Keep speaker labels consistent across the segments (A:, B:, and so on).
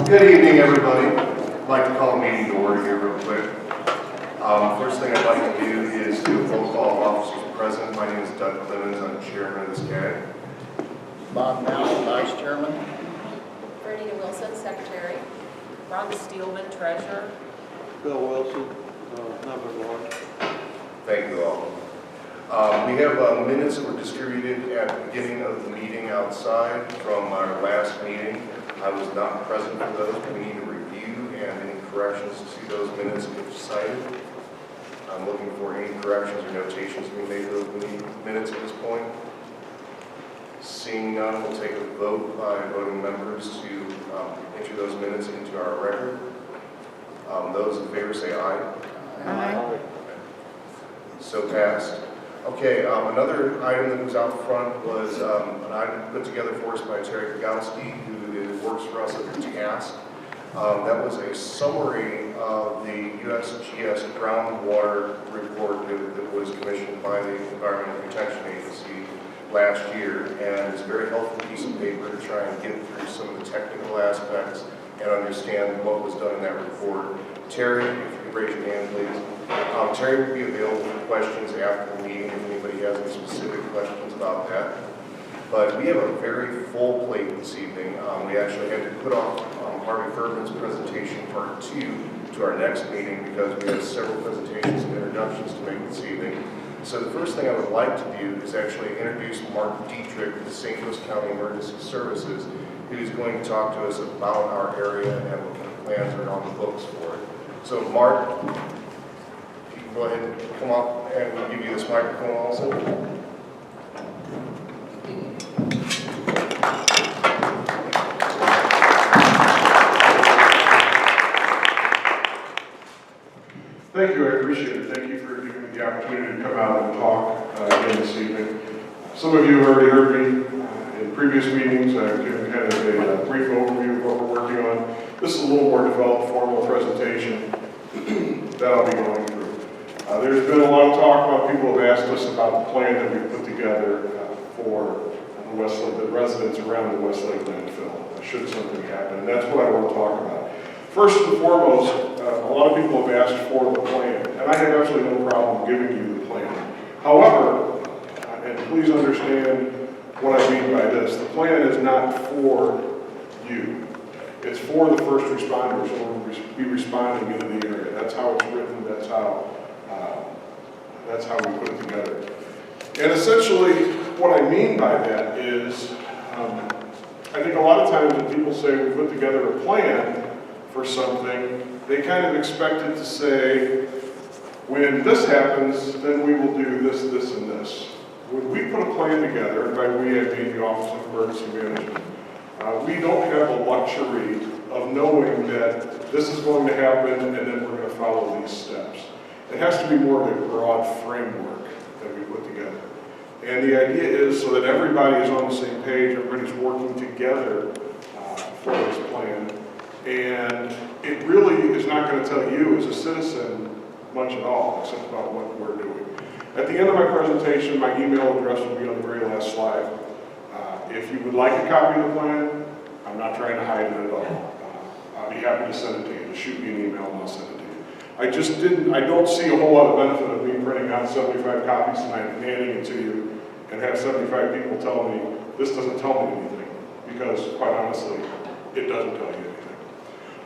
A: Good evening, everybody. I'd like to call a meeting to order here real quick. First thing I'd like to do is do a roll call of officers present. My name is Doug Clemens. I'm chairman of this CAG.
B: Bob Nell, Vice Chairman.
C: Bernita Wilson, Secretary. Ron Steelman, Treasurer.
D: Bill Wilson, number one.
A: Thank you all. We have minutes that were distributed at the beginning of the meeting outside from our last meeting. I was not present for those. We need to review and any corrections to those minutes if cited. I'm looking for any corrections or notations to be made to those minutes at this point. Seeing none, we'll take a vote by voting members to enter those minutes into our record. Those in favor say aye.
C: Aye.
A: So passed. Okay, another item that was out front was an item put together for us by Terry Kagowski, who works for us under TASK. That was a summary of the USGS groundwater report that was commissioned by the Environmental Protection Agency last year, and it's a very helpful piece of paper to try and get through some of the technical aspects and understand what was done in that report. Terry, if you could raise your hand, please. Terry will be available for questions after the meeting if anybody has any specific questions about that. But we have a very full plate this evening. We actually had to put off Harvey Furman's presentation part 2 to our next meeting because we have several presentations and introductions to make this evening. So the first thing I would like to do is actually introduce Mark Dietrich with St. Louis County Emergency Services, who's going to talk to us about our area and what kind of plans are on the books for it. So Mark, if you can go ahead and come up, and we'll give you this microphone also.
E: Thank you, I appreciate it. Thank you for giving me the opportunity to come out and talk again this evening. Some of you have already heard me in previous meetings. I've given kind of a brief overview of what we're working on. This is a little more developed, formal presentation that I'll be going through. There's been a lot of talk about people have asked us about the plan that we put together for the residents around the Westlake Landfill, should something happen, and that's what I want to talk about. First and foremost, a lot of people have asked for the plan, and I have absolutely no problem giving you the plan. However, and please understand what I mean by this, the plan is not for you. It's for the first responders who will be responding into the area. That's how it's written, that's how we put it together. And essentially, what I mean by that is, I think a lot of times when people say we put together a plan for something, they kind of expect it to say, when this happens, then we will do this, this, and this. When we put a plan together, and by we I mean the Office of Emergency Management, we don't have the luxury of knowing that this is going to happen and then we're going to follow these steps. It has to be more of a broad framework that we put together. And the idea is so that everybody is on the same page, everybody's working together for this plan. And it really is not going to tell you as a citizen much at all, except about what we're doing. At the end of my presentation, my email address will be on the very last slide. If you would like a copy of the plan, I'm not trying to hide it at all. I'll be happy to send it to you. Just shoot me an email and I'll send it to you. I don't see a whole lot of benefit of me printing out 75 copies tonight and handing it to you and have 75 people tell me this doesn't tell me anything, because quite honestly, it doesn't tell you anything.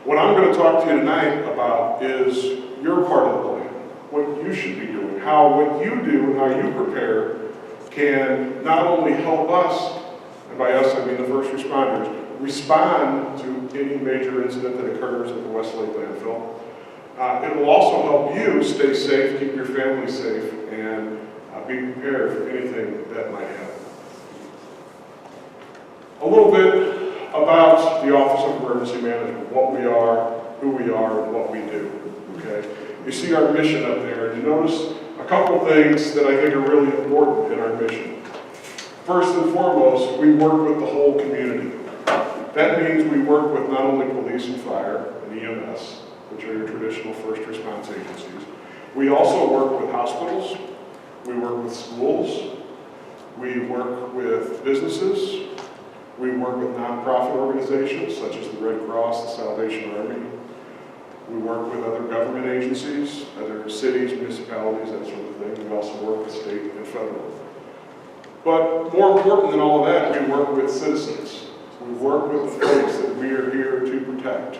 E: What I'm going to talk to you tonight about is your part of the plan, what you should be doing, how what you do and how you prepare can not only help us, and by us I mean the first responders, respond to any major incident that occurs at the Westlake Landfill. It will also help you stay safe, keep your family safe, and be prepared for anything that might happen. A little bit about the Office of Emergency Management, what we are, who we are, and what we do. Okay? You see our mission up there, and you notice a couple things that I think are really important in our mission. First and foremost, we work with the whole community. That means we work with not only police and fire and EMS, which are your traditional first response agencies. We also work with hospitals, we work with schools, we work with businesses, We work with nonprofit organizations such as the Red Cross, the Salvation Army. We work with other government agencies, other cities, municipalities, that sort of thing. We also work with state and federal. But more important than all of that, we work with citizens. We work with the folks that we are here to protect.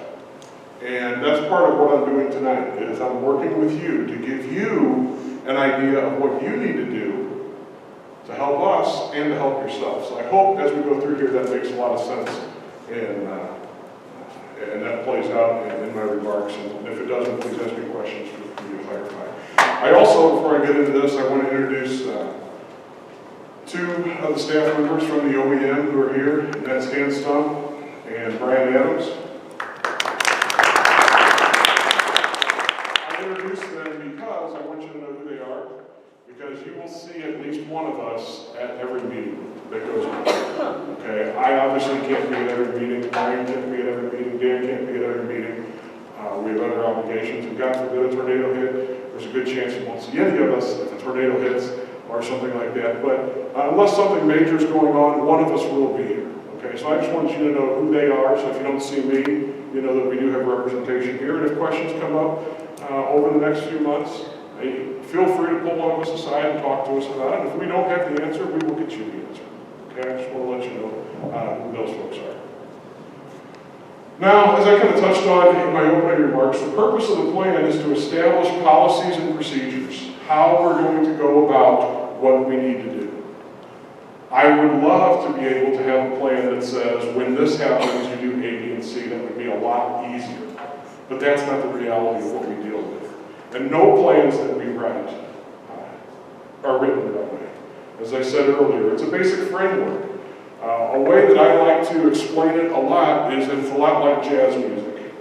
E: And that's part of what I'm doing tonight, is I'm working with you to give you an idea of what you need to do to help us and to help yourself. So I hope as we go through here that makes a lot of sense and that plays out in my remarks. And if it doesn't, please ask me questions for me to clarify. I also, before I get into this, I want to introduce two of the staff members from the OEM who are here, and that's Dan Stump and Brian Adams. I introduce them because I want you to know who they are, because you will see at least one of us at every meeting that goes on. Okay, I obviously can't be at every meeting, Brian can't be at every meeting, Dan can't be at every meeting. We have other obligations, and God forbid a tornado hit, there's a good chance you won't see any of us if a tornado hits or something like that. But unless something major is going on, one of us will be here. Okay, so I just want you to know who they are, so if you don't see me, you know that we do have representation here. And if questions come up over the next few months, feel free to pull one of us aside and talk to us about it. If we don't have the answer, we will get you the answer. Okay, I just want to let you know who those folks are. Now, as I kind of touched on in my opening remarks, the purpose of the plan is to establish policies and procedures, how we're going to go about what we need to do. I would love to be able to have a plan that says, when this happens, you do A, B, and C. That would be a lot easier. But that's not the reality of what we deal with. And no plans that we write are written that way. As I said earlier, it's a basic framework. A way that I like to explain it a lot is it's a lot like jazz music.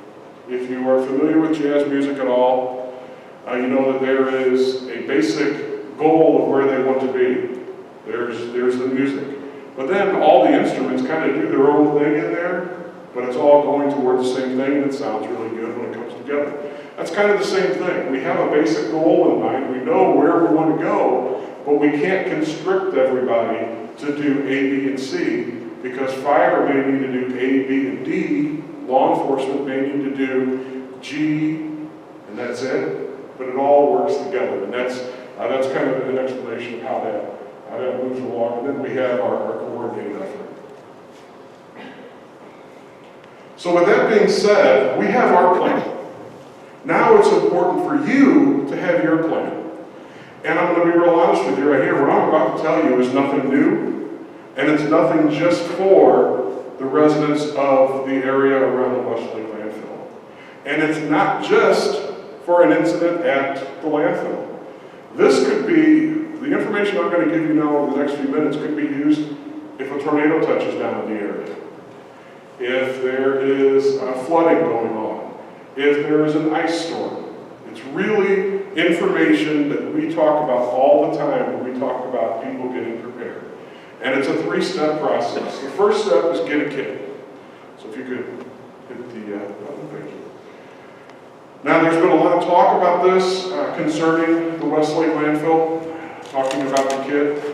E: If you are familiar with jazz music at all, you know that there is a basic goal of where they want to be. There's the music. But then all the instruments kind of do their own thing in there, but it's all going toward the same thing, and it sounds really good when it comes together. That's kind of the same thing. We have a basic goal in mind. We know where we want to go, but we can't constrict everybody to do A, B, and C, because fire may need to do A, B, and D. Law enforcement may need to do G, and that's it. But it all works together, and that's kind of an explanation of how that moves along. And then we have our coordinated effort. So with that being said, we have our plan. Now it's important for you to have your plan. And I'm going to be real honest with you right here. What I'm about to tell you is nothing new, and it's nothing just for the residents of the area around the Westlake landfill. And it's not just for an incident at the landfill. This could be, the information I'm going to give you now over the next few minutes could be used if a tornado touches down in the area, if there is flooding going on, if there is an ice storm. It's really information that we talk about all the time when we talk about people getting prepared. And it's a three-step process. The first step is get a kit. So if you could hit the button, thank you. Now there's been a lot of talk about this concerning the Westlake landfill, talking about the kit,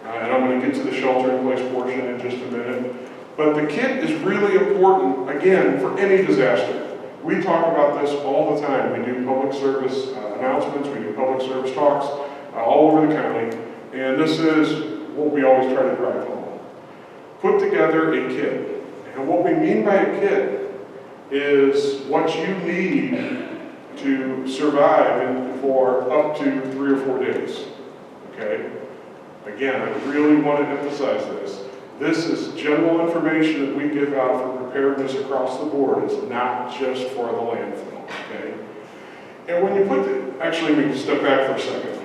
E: and I'm going to get to the shelter-in-place portion in just a minute. But the kit is really important, again, for any disaster. We talk about this all the time. We do public service announcements, we do public service talks all over the county, and this is what we always try to drive home. Put together a kit. And what we mean by a kit is what you need to survive for up to 3 or 4 days. Okay? Again, I really want to emphasize this. This is general information that we give out for preparedness across the board. It's not just for the landfill, okay? And when you put the, actually we can step back for a second.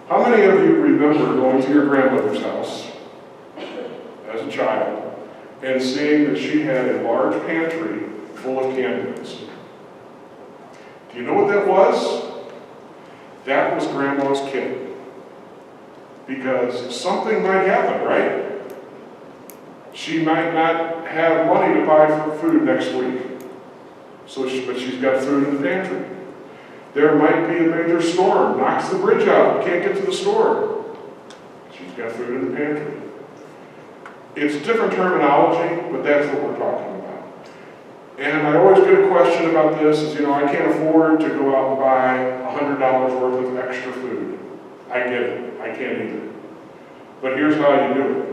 E: How many of you remember going to your grandmother's house as a child and seeing that she had a large pantry full of canned goods? Do you know what that was? That was Grandma's kit. Because something might happen, right? She might not have money to buy for food next week, but she's got food in the pantry. There might be a major storm, knocks the bridge out, can't get to the store. She's got food in the pantry. It's different terminology, but that's what we're talking about. And I always get a question about this is, you know, I can't afford to go out and buy $100 worth of extra food. I get it, I can't either. But here's how you do it.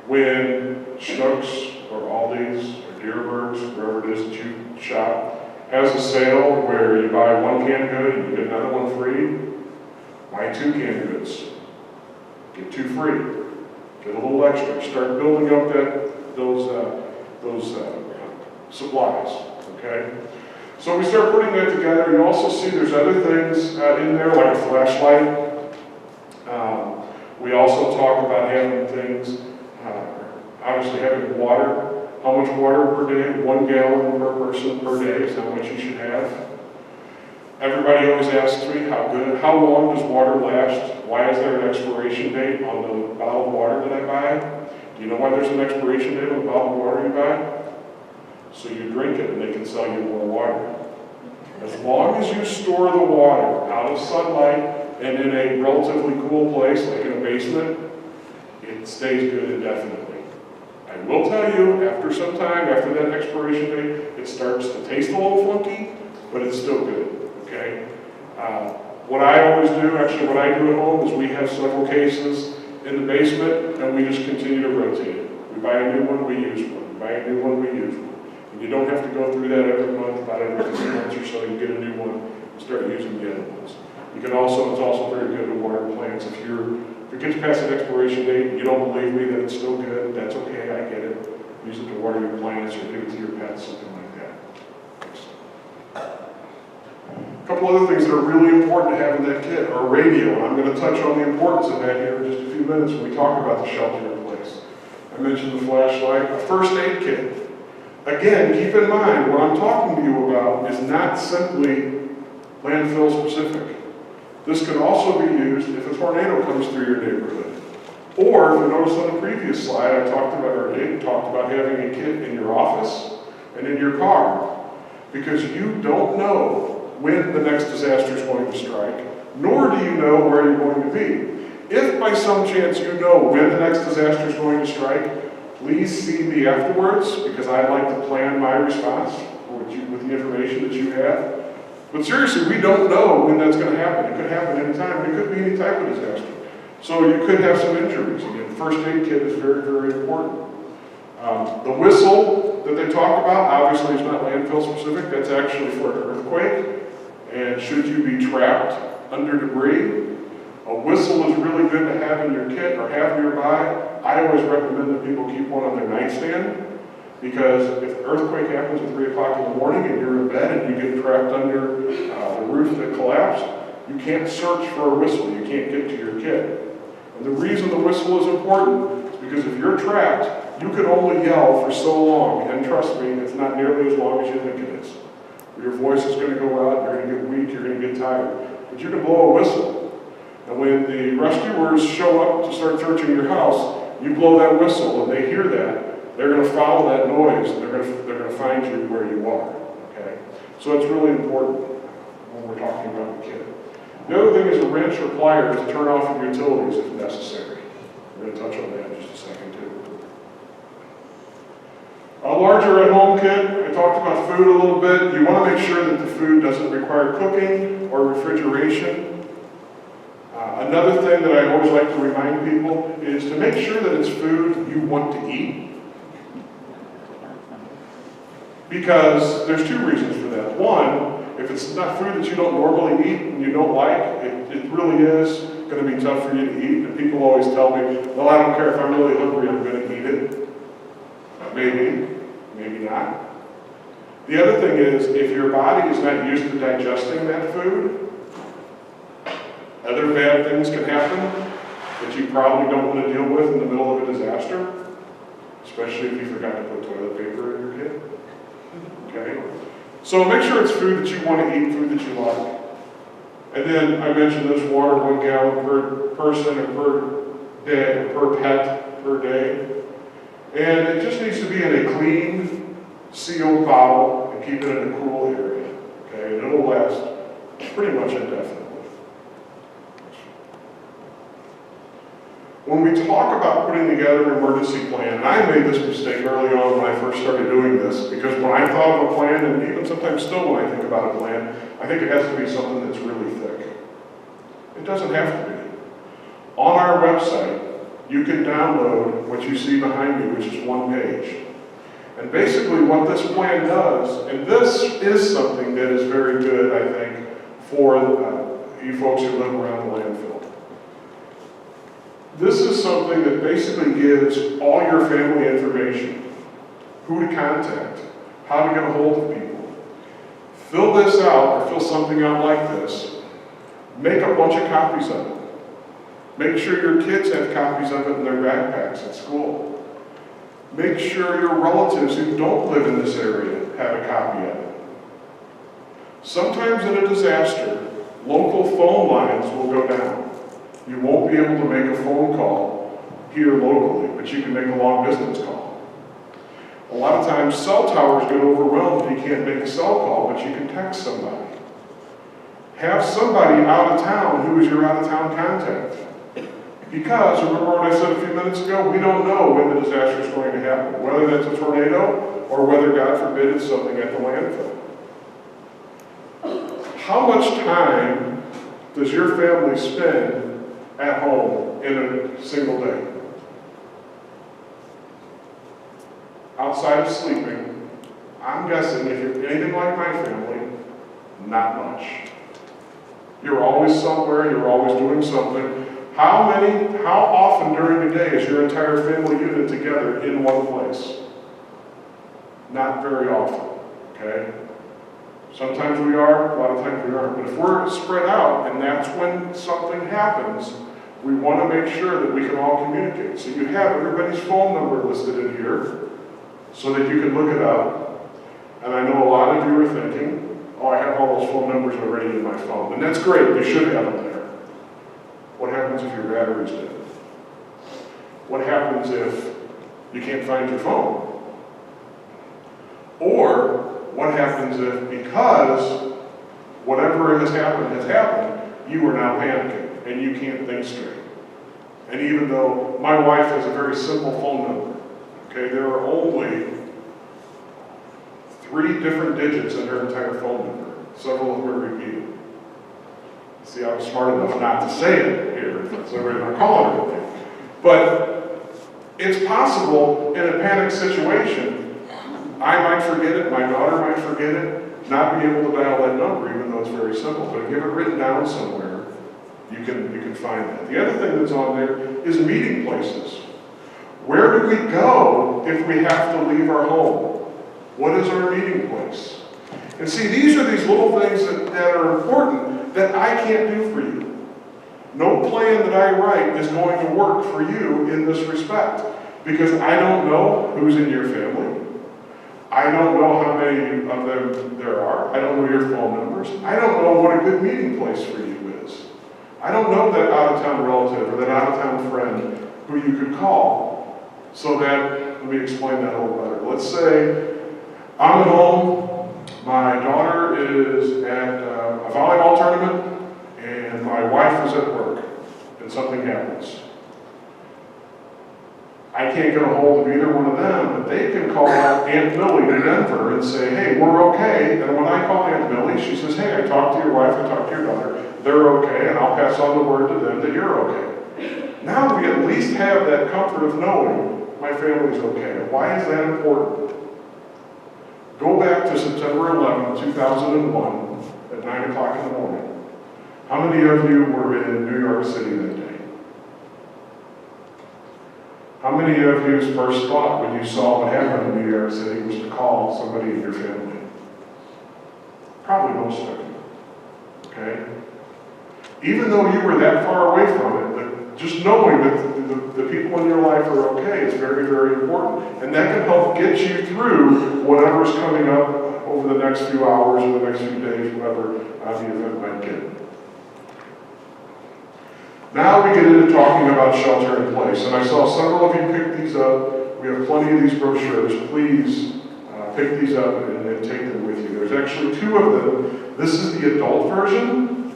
E: When Schnucks or Aldi's or Deerberg's, wherever it is that you shop, has a sale where you buy one canned good and you get another one free, buy 2 canned goods. Get 2 free. Get a little extra. Start building up those supplies, okay? So we start putting that together. You also see there's other things in there, like a flashlight. We also talk about having things, obviously having water. How much water per day? 1 gallon per person per day is how much you should have. Everybody always asks me, how long does water last? Why is there an expiration date on the bottle of water that I buy? Do you know why there's an expiration date on the bottle of water you buy? So you drink it and they can sell you more water. As long as you store the water out of sunlight and in a relatively cool place, like in a basement, it stays good indefinitely. I will tell you, after some time, after that expiration date, it starts to taste a little funky, but it's still good, okay? What I always do, actually what I do at home, is we have several cases in the basement, and we just continue to rotate it. We buy a new one, we use one. We buy a new one, we use one. And you don't have to go through that every month, about every 3 months or so, you get a new one and start using the other ones. You can also, it's also very good to water plants. If it gets past that expiration date and you don't believe me that it's still good, that's okay, I get it. Use it to water your plants or give it to your pets, something like that. A couple other things that are really important to have in that kit are radio, and I'm going to touch on the importance of that here in just a few minutes when we talk about the shelter in place. I mentioned the flashlight, a first aid kit. Again, keep in mind, what I'm talking to you about is not simply landfill specific. This could also be used if a tornado comes through your neighborhood. Or, if you notice on the previous slide, I talked about having a kit in your office and in your car. Because you don't know when the next disaster is going to strike, nor do you know where you're going to be. If by some chance you know when the next disaster is going to strike, please see me afterwards, because I'd like to plan my response with the information that you have. But seriously, we don't know when that's going to happen. It could happen anytime. It could be any type of disaster. So you could have some injuries. Again, first aid kit is very, very important. The whistle that they talk about, obviously is not landfill specific. That's actually for an earthquake. And should you be trapped under debris, a whistle is really good to have in your kit or have nearby. I always recommend that people keep one on their nightstand, because if an earthquake happens at 3 o'clock in the morning and you're in bed and you get trapped under the roof that collapsed, you can't search for a whistle. You can't get to your kit. And the reason the whistle is important is because if you're trapped, you can only yell for so long, and trust me, it's not nearly as long as you think it is. Your voice is going to go out, you're going to get weak, you're going to get tired. But you can blow a whistle. And when the rescuers show up to start searching your house, you blow that whistle and they hear that, they're going to follow that noise and they're going to find you where you are. Okay? So it's really important when we're talking about the kit. The other thing is a wrench or pliers to turn off your utilities if necessary. We're going to touch on that in just a second too. A larger at-home kit, I talked about food a little bit. You want to make sure that the food doesn't require cooking or refrigeration. Another thing that I always like to remind people is to make sure that it's food you want to eat. Because there's 2 reasons for that. One, if it's not food that you don't normally eat and you don't like, it really is going to be tough for you to eat. And people always tell me, well, I don't care if I'm really hungry, I'm going to eat it. Maybe, maybe not. The other thing is, if your body is not used to digesting that food, other bad things can happen that you probably don't want to deal with in the middle of a disaster, especially if you forgot to put toilet paper in your kit. Okay? So make sure it's food that you want to eat, food that you like. And then I mentioned this water, 1 gallon per person or per day, or per pet per day. And it just needs to be in a clean, sealed bottle and keep it in a cool area. Okay? And it'll last pretty much indefinitely. When we talk about putting together an emergency plan, and I made this mistake early on when I first started doing this, because when I thought of a plan, and even sometimes still when I think about a plan, I think it has to be something that's really thick. It doesn't have to be. On our website, you can download what you see behind me, which is one page. And basically what this plan does, and this is something that is very good, I think, for you folks who live around the landfill. This is something that basically gives all your family information, who to contact, how to get a hold of people. Fill this out or fill something out like this. Make a bunch of copies of it. Make sure your kids have copies of it in their backpacks at school. Make sure your relatives who don't live in this area have a copy of it. Sometimes in a disaster, local phone lines will go down. You won't be able to make a phone call here locally, but you can make a long distance call. A lot of times cell towers get overwhelmed if you can't make a cell call, but you can text somebody. Have somebody out of town who is your out of town contact. Because, remember what I said a few minutes ago, we don't know when the disaster is going to happen, whether that's a tornado or whether, God forbid, it's something at the landfill. How much time does your family spend at home in a single day? Outside of sleeping, I'm guessing if you're anything like my family, not much. You're always somewhere, you're always doing something. How often during the day is your entire family unit together in one place? Not very often, okay? Sometimes we are, a lot of times we aren't. But if we're spread out and that's when something happens, we want to make sure that we can all communicate. So you have everybody's phone number listed in here so that you can look it up. And I know a lot of you are thinking, oh, I have all those phone numbers already in my phone. And that's great, you should have them there. What happens if your battery's dead? What happens if you can't find your phone? Or what happens if, because whatever has happened, you are now panicking and you can't think straight? And even though my wife has a very simple phone number, okay, there are only 3 different digits in her entire phone number. Several of them are repeated. See, I was smart enough not to say it here, so we're not calling it anything. But it's possible in a panic situation, I might forget it, my daughter might forget it, not be able to dial that number, even though it's very simple. But if you have it written down somewhere, you can find that. The other thing that's on there is meeting places. Where do we go if we have to leave our home? What is our meeting place? And see, these are these little things that are important that I can't do for you. No plan that I write is going to work for you in this respect, because I don't know who's in your family. I don't know how many of them there are. I don't know your phone numbers. I don't know what a good meeting place for you is. I don't know that out-of-town relative or that out-of-town friend who you could call. So that, let me explain that a little better. Let's say I'm at home. My daughter is at a volleyball tournament, and my wife is at work, and something happens. I can't get a hold of either one of them, but they can call Aunt Millie in Denver and say, hey, we're okay. And when I call Aunt Millie, she says, hey, I talked to your wife, I talked to your daughter, they're okay, and I'll pass on the word to them that you're okay. Now we at least have that comfort of knowing my family's okay. Why is that important? Go back to September 11, 2001, at 9 o'clock in the morning. How many of you were in New York City that day? How many of you's first thought when you saw what happened in New York City was to call somebody in your family? Probably most of you, okay? Even though you were that far away from it, just knowing that the people in your life are okay is very, very important. And that can help get you through whatever's coming up over the next few hours or the next few days, whatever the event might get. Now we get into talking about shelter in place. And I saw several of you pick these up. We have plenty of these brochures. Please pick these up and take them with you. There's actually 2 of them. This is the adult version,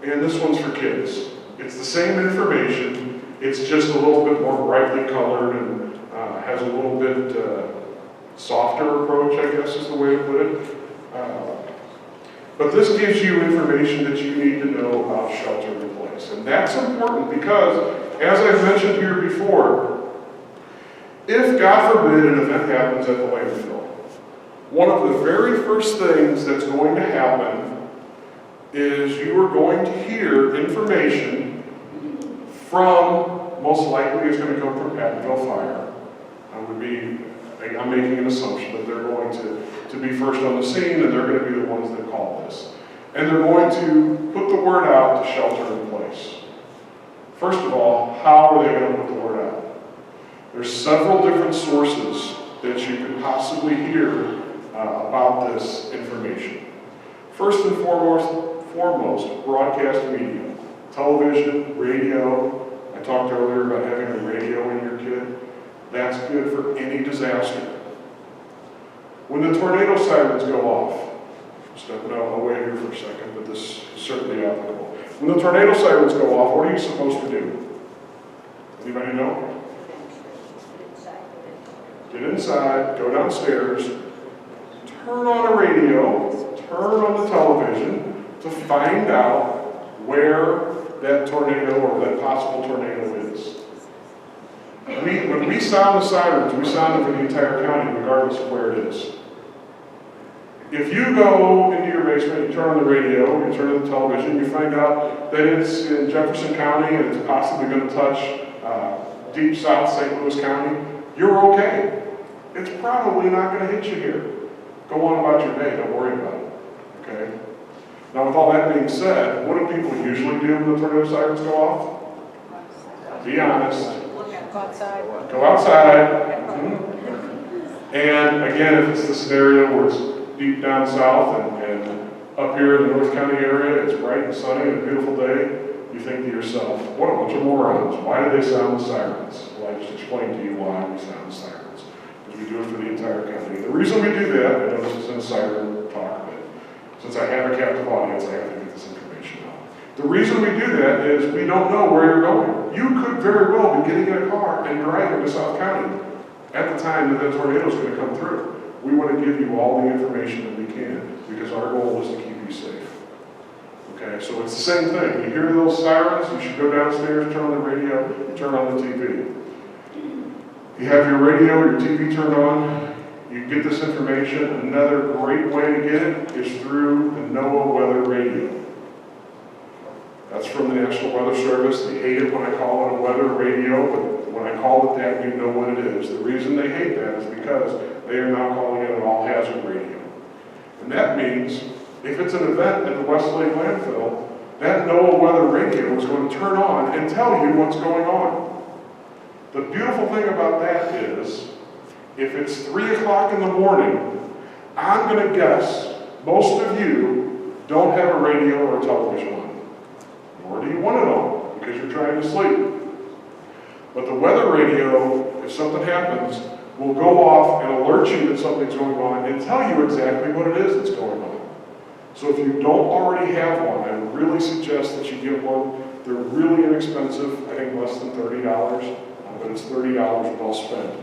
E: and this one's for kids. It's the same information, it's just a little bit more brightly colored and has a little bit softer approach, I guess is the way to put it. But this gives you information that you need to know about shelter in place. And that's important because, as I've mentioned here before, if, God forbid, an event happens at the landfill, one of the very first things that's going to happen is you are going to hear information from, most likely it's going to come from Landfill Fire. I'm making an assumption that they're going to be first on the scene and they're going to be the ones that call this. And they're going to put the word out to shelter in place. First of all, how are they going to put the word out? There's several different sources that you could possibly hear about this information. First and foremost, broadcast media, television, radio. I talked earlier about having a radio in your kit. That's good for any disaster. When the tornado sirens go off, stepping away here for a second, but this is certainly applicable. When the tornado sirens go off, what are you supposed to do? Anybody know? Get inside, go downstairs, turn on a radio, turn on the television to find out where that tornado or that possible tornado is. When we sound the sirens, we sound them for the entire county, regardless of where it is. If you go into your basement, you turn on the radio, you turn on the television, you find out that it's in Jefferson County and it's possibly going to touch deep south St. Louis County, you're okay. It's probably not going to hit you here. Go on about your day, don't worry about it. Okay? Now, with all that being said, what do people usually do when the tornado sirens go off? Be honest.
C: Go outside.
E: Go outside. And again, if it's the scenario where it's deep down south and up here in the North County area, it's bright and sunny and a beautiful day, you think to yourself, what a bunch of morons. Why do they sound the sirens? Well, I just explained to you why we sound the sirens. Because we do it for the entire county. The reason we do that, I know this is in siren talk, but since I have a captive audience, I have to get this information out. The reason we do that is we don't know where you're going. You could very well be getting in a car and driving to South County at the time that the tornado is going to come through. We want to give you all the information that we can because our goal is to keep you safe. Okay, so it's the same thing. You hear those sirens, you should go downstairs, turn on the radio, turn on the TV. You have your radio or your TV turned on, you get this information. Another great way to get it is through the NOAA weather radio. That's from the National Weather Service. They hate it when I call it a weather radio, but when I call it that, you know what it is. The reason they hate that is because they are now calling it an all-hazard radio. And that means if it's an event at the Westlake Landfill, that NOAA weather radio is going to turn on and tell you what's going on. The beautiful thing about that is, if it's 3 o'clock in the morning, I'm going to guess most of you don't have a radio or a television on. Nor do you want it on, because you're trying to sleep. But the weather radio, if something happens, will go off and alert you that something's going on and tell you exactly what it is that's going on. So if you don't already have one, I would really suggest that you get one. They're really inexpensive, I think less than $30, but it's $30 well spent.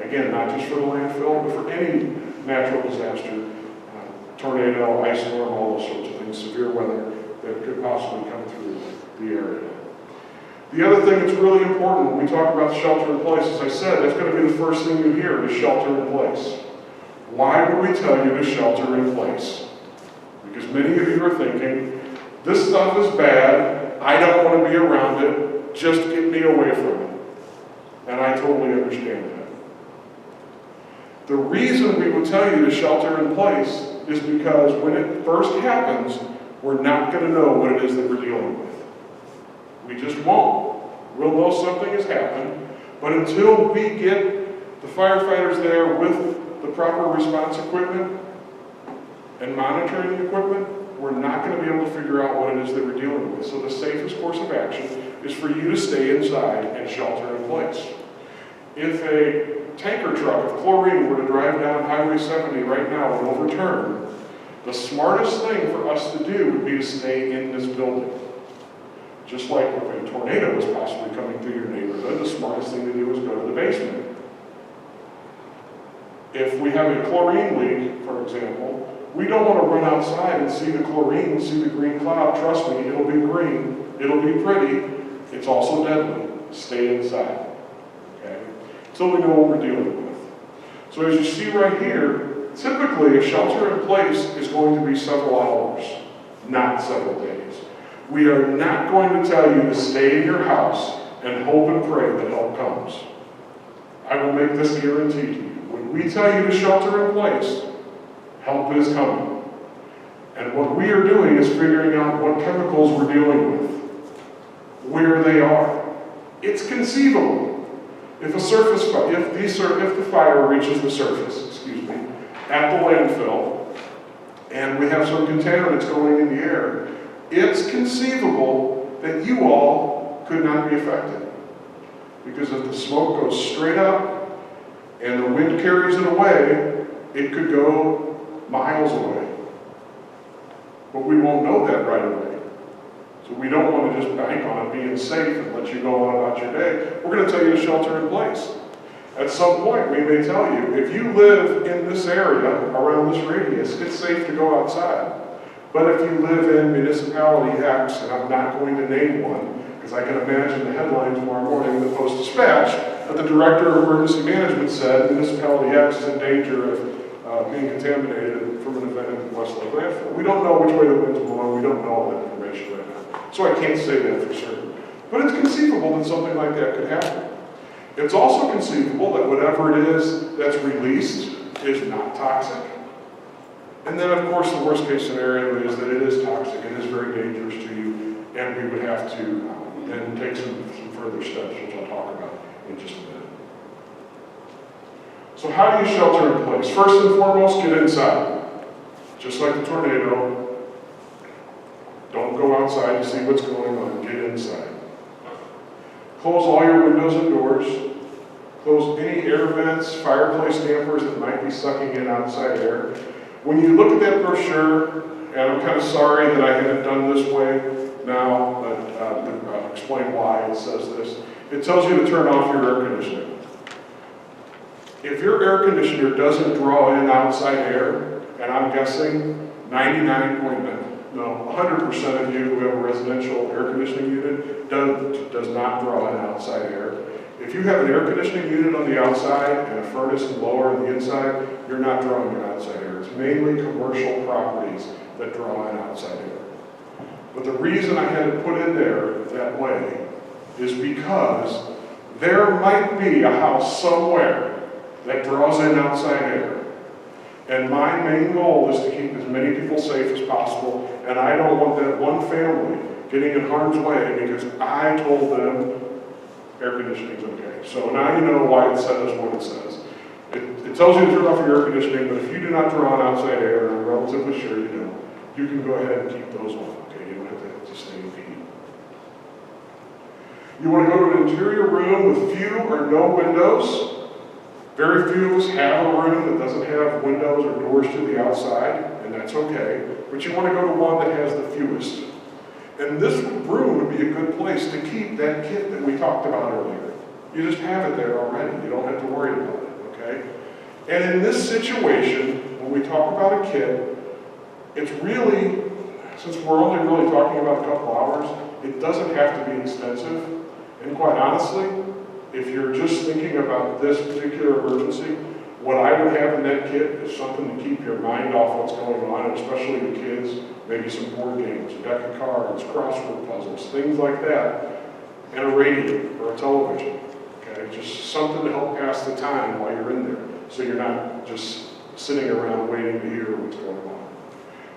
E: Again, not just for the landfill, but for any natural disaster, tornado, ice storm, all those sorts of things, severe weather that could possibly come through the area. The other thing that's really important when we talk about shelter in place, as I said, that's going to be the first thing you hear is shelter in place. Why would we tell you to shelter in place? Because many of you are thinking, this stuff is bad, I don't want to be around it, just get me away from it. And I totally understand that. The reason we would tell you to shelter in place is because when it first happens, we're not going to know what it is that we're dealing with. We just won't. We'll know something has happened, but until we get the firefighters there with the proper response equipment and monitoring equipment, we're not going to be able to figure out what it is that we're dealing with. So the safest course of action is for you to stay inside and shelter in place. If a tanker truck of chlorine were to drive down Highway 70 right now and overturn, the smartest thing for us to do would be to stay in this building. Just like if a tornado is possibly coming through your neighborhood, the smartest thing to do is go to the basement. If we have a chlorine leak, for example, we don't want to run outside and see the chlorine and see the green cloud. Trust me, it'll be green, it'll be pretty, it's also deadly. Stay inside, okay? Until we know what we're dealing with. So as you see right here, typically a shelter in place is going to be several hours, not several days. We are not going to tell you to stay in your house and hope and pray that help comes. I will make this guarantee to you. When we tell you to shelter in place, help is coming. And what we are doing is figuring out what chemicals we're dealing with, where they are. It's conceivable. If the fire reaches the surface, at the landfill, and we have some contaminants going in the air, it's conceivable that you all could not be affected. Because if the smoke goes straight up and the wind carries it away, it could go miles away. But we won't know that right away. So we don't want to just bank on it being safe and let you go on about your day. We're going to tell you to shelter in place. At some point, we may tell you, if you live in this area, around this radius, it's safe to go outside. But if you live in municipality X, and I'm not going to name one, because I can imagine the headline tomorrow morning in the Post-Dispatch, that the Director of Emergency Management said municipality X is in danger of being contaminated from an event in Westlake Landfill. We don't know which way the wind's blowing, we don't know all that information right now. So I can't say that for certain. But it's conceivable that something like that could happen. It's also conceivable that whatever it is that's released is not toxic. And then, of course, the worst case scenario is that it is toxic, it is very dangerous to you, and we would have to then take some further steps, which I'll talk about in just a minute. So how do you shelter in place? First and foremost, get inside. Just like the tornado, don't go outside to see what's going on, get inside. Close all your windows and doors. Close any air vents, fireplace dampers that might be sucking in outside air. When you look at that brochure, and I'm kind of sorry that I had it done this way now, but I'll explain why it says this. It tells you to turn off your air conditioning. If your air conditioner doesn't draw in outside air, and I'm guessing 100% of you who have a residential air conditioning unit does not draw in outside air. If you have an air conditioning unit on the outside and a furnace and blower on the inside, you're not drawing in outside air. It's mainly commercial properties that draw in outside air. But the reason I had to put in there that way is because there might be a house somewhere that draws in outside air. And my main goal is to keep as many people safe as possible, and I don't want that one family getting in harm's way because I told them air conditioning's okay. So now you know why it says what it says. It tells you to turn off your air conditioning, but if you do not draw on outside air, and I'm relatively sure you don't, you can go ahead and keep those on, okay? You don't have to stay in the heat. You want to go to an interior room with few or no windows. Very few of us have a room that doesn't have windows or doors to the outside, and that's okay. But you want to go to one that has the fewest. And this room would be a good place to keep that kit that we talked about earlier. You just have it there already. You don't have to worry about it, okay? And in this situation, when we talk about a kit, it's really, since we're only really talking about a couple hours, it doesn't have to be extensive. And quite honestly, if you're just thinking about this particular emergency, what I would have in that kit is something to keep your mind off what's going on, and especially the kids, maybe some board games, a deck of cards, crossword puzzles, things like that, and a radio or a television, okay? Just something to help pass the time while you're in there, so you're not just sitting around waiting to hear what's going on.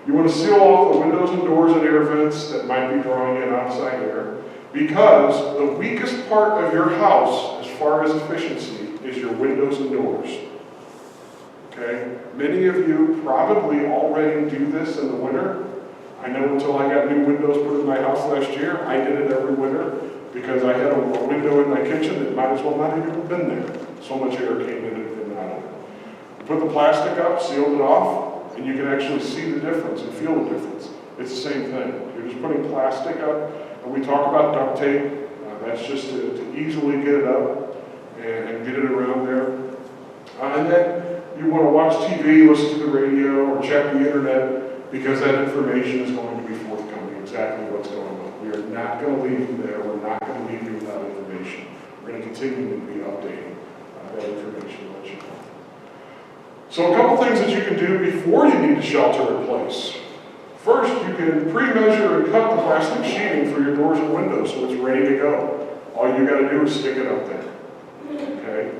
E: You want to seal off the windows and doors and air vents that might be drawing in outside air, because the weakest part of your house, as far as efficiency, is your windows and doors. Okay? Many of you probably already do this in the winter. I know until I got new windows put in my house last year, I did it every winter because I had a window in my kitchen that might as well not even have been there. So much air came in and out of it. You put the plastic up, sealed it off, and you can actually see the difference and feel the difference. It's the same thing. You're just putting plastic up We talk about duct tape. That's just to easily get it up and get it around there. And then you want to watch TV, listen to the radio, or check the internet, because that information is going to be forthcoming, exactly what's going on. We are not going to leave you there. We're not going to leave you without information. We're going to continue to be updating that information to let you know. So a couple things that you can do before you need to shelter in place. First, you can pre-measure and cut the plastic sheeting for your doors and windows so it's ready to go. All you got to do is stick it up there. Okay?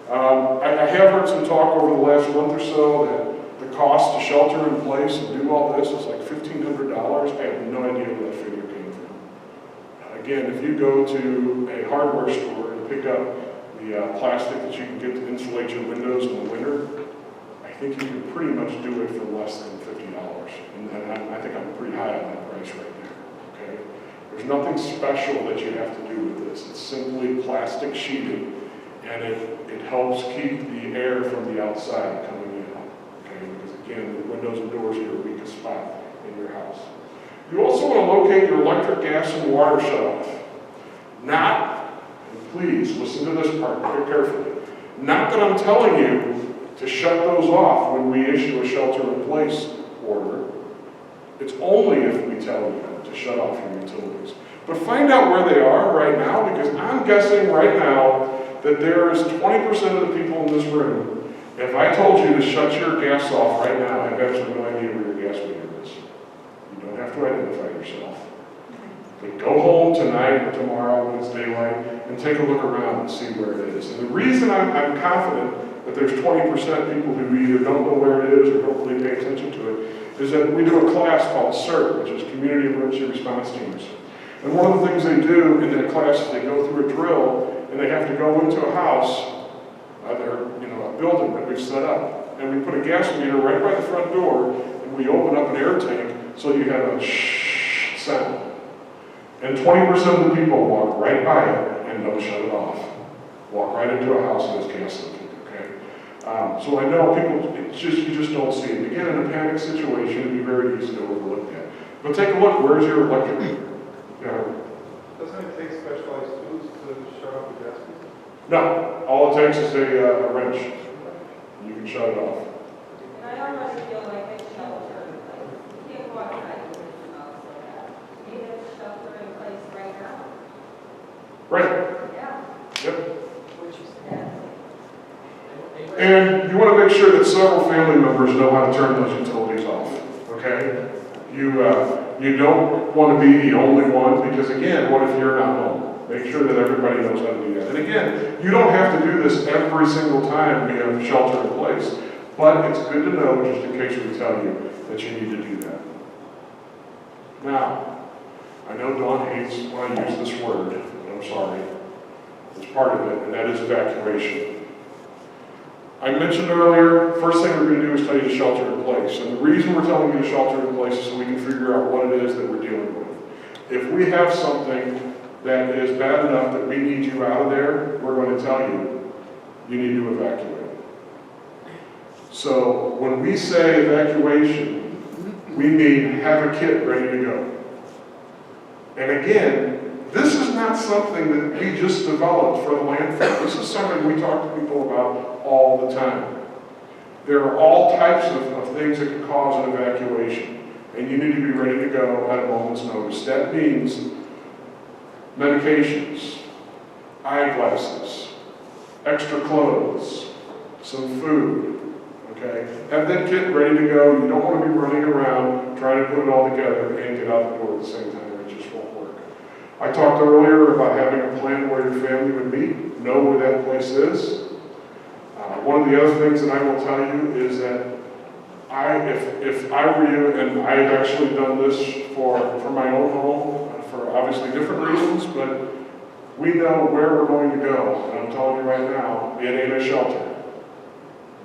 E: I have heard some talk over the last month or so that the cost to shelter in place and do all this is like $1,500. I have no idea where that figure came from. Again, if you go to a hardware store and pick up the plastic that you can get to insulate your windows in the winter, I think you can pretty much do it for less than $50. And I think I'm pretty high on that price right now. Okay? There's nothing special that you have to do with this. It's simply plastic sheeting, and it helps keep the air from the outside coming in. Okay? Because again, the windows and doors are your weakest spot in your house. You also want to locate your electric, gas, and water shutoff. Not, and please listen to this part very carefully, not that I'm telling you to shut those off when we issue a shelter-in-place order. It's only if we tell you to shut off your utilities. But find out where they are right now, because I'm guessing right now that there is 20% of the people in this room, if I told you to shut your gas off right now, I have absolutely no idea where your gas meter is. You don't have to identify yourself. But go home tonight or tomorrow when it's daylight and take a look around and see where it is. And the reason I'm confident that there's 20% people who either don't know where it is or don't really pay attention to it is that we do a class called CERT, which is Community Emergency Response Teams. And one of the things they do in that class is they go through a drill and they have to go into a house, a building that we've set up, and we put a gas meter right by the front door, and we open up an air tank so you have a shh sound. And 20% of the people walk right by it and don't shut it off. Walk right into a house that has gas leaking, okay? So I know people, you just don't see it. Again, in a panic situation, it'd be very easy to overlook that. But take a look, where's your electric meter? Yeah.
F: Doesn't it take specialized tools to shut off the gas meter?
E: No, all it takes is a wrench. You can shut it off.
G: And I already feel like a shelter in place. You can't walk outside with your mouth like that. You need a shelter in place right now.
E: Right.
G: Yeah.
E: Yep.
G: Which is bad.
E: And you want to make sure that several family members know how to turn those utilities off, okay? You don't want to be the only one, because again, what if you're not home? Make sure that everybody knows how to do that. And again, you don't have to do this every single time we have shelter in place, but it's good to know just in case we tell you that you need to do that. Now, I know Dawn hates when I use this word, but I'm sorry. It's part of it, and that is evacuation. I mentioned earlier, first thing we're going to do is tell you to shelter in place. And the reason we're telling you to shelter in place is so we can figure out what it is that we're dealing with. If we have something that is bad enough that we need you out of there, we're going to tell you, you need to evacuate. So when we say evacuation, we mean have a kit ready to go. And again, this is not something that we just developed for the landfill. This is something we talk to people about all the time. There are all types of things that can cause an evacuation, and you need to be ready to go at a moment's notice. That means medications, eyeglasses, extra clothes, some food, okay? Have that kit ready to go. You don't want to be running around trying to put it all together and get out the door at the same time. It just won't work. I talked earlier about having a plan where your family would meet, know where that place is. One of the other things that I will tell you is that if I were you, and I have actually done this for my own home, for obviously different reasons, but we know where we're going to go. And I'm telling you right now, it ain't a shelter.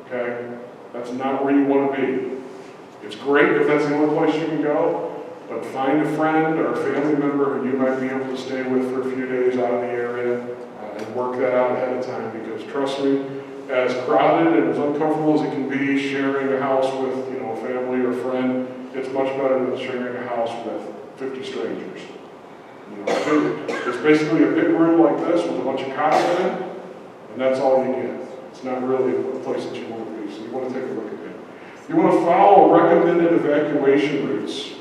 E: Okay? That's not where you want to be. It's great if that's the only place you can go, but find a friend or a family member who you might be able to stay with for a few days out of the area and work that out ahead of time, because trust me, as crowded and as uncomfortable as it can be sharing a house with, a family or friend, it's much better than sharing a house with 50 strangers. You know, it's basically a big room like this with a bunch of cots in it, and that's all you get. It's not really a place that you want to be, so you want to take a look at that. You want to follow recommended evacuation routes.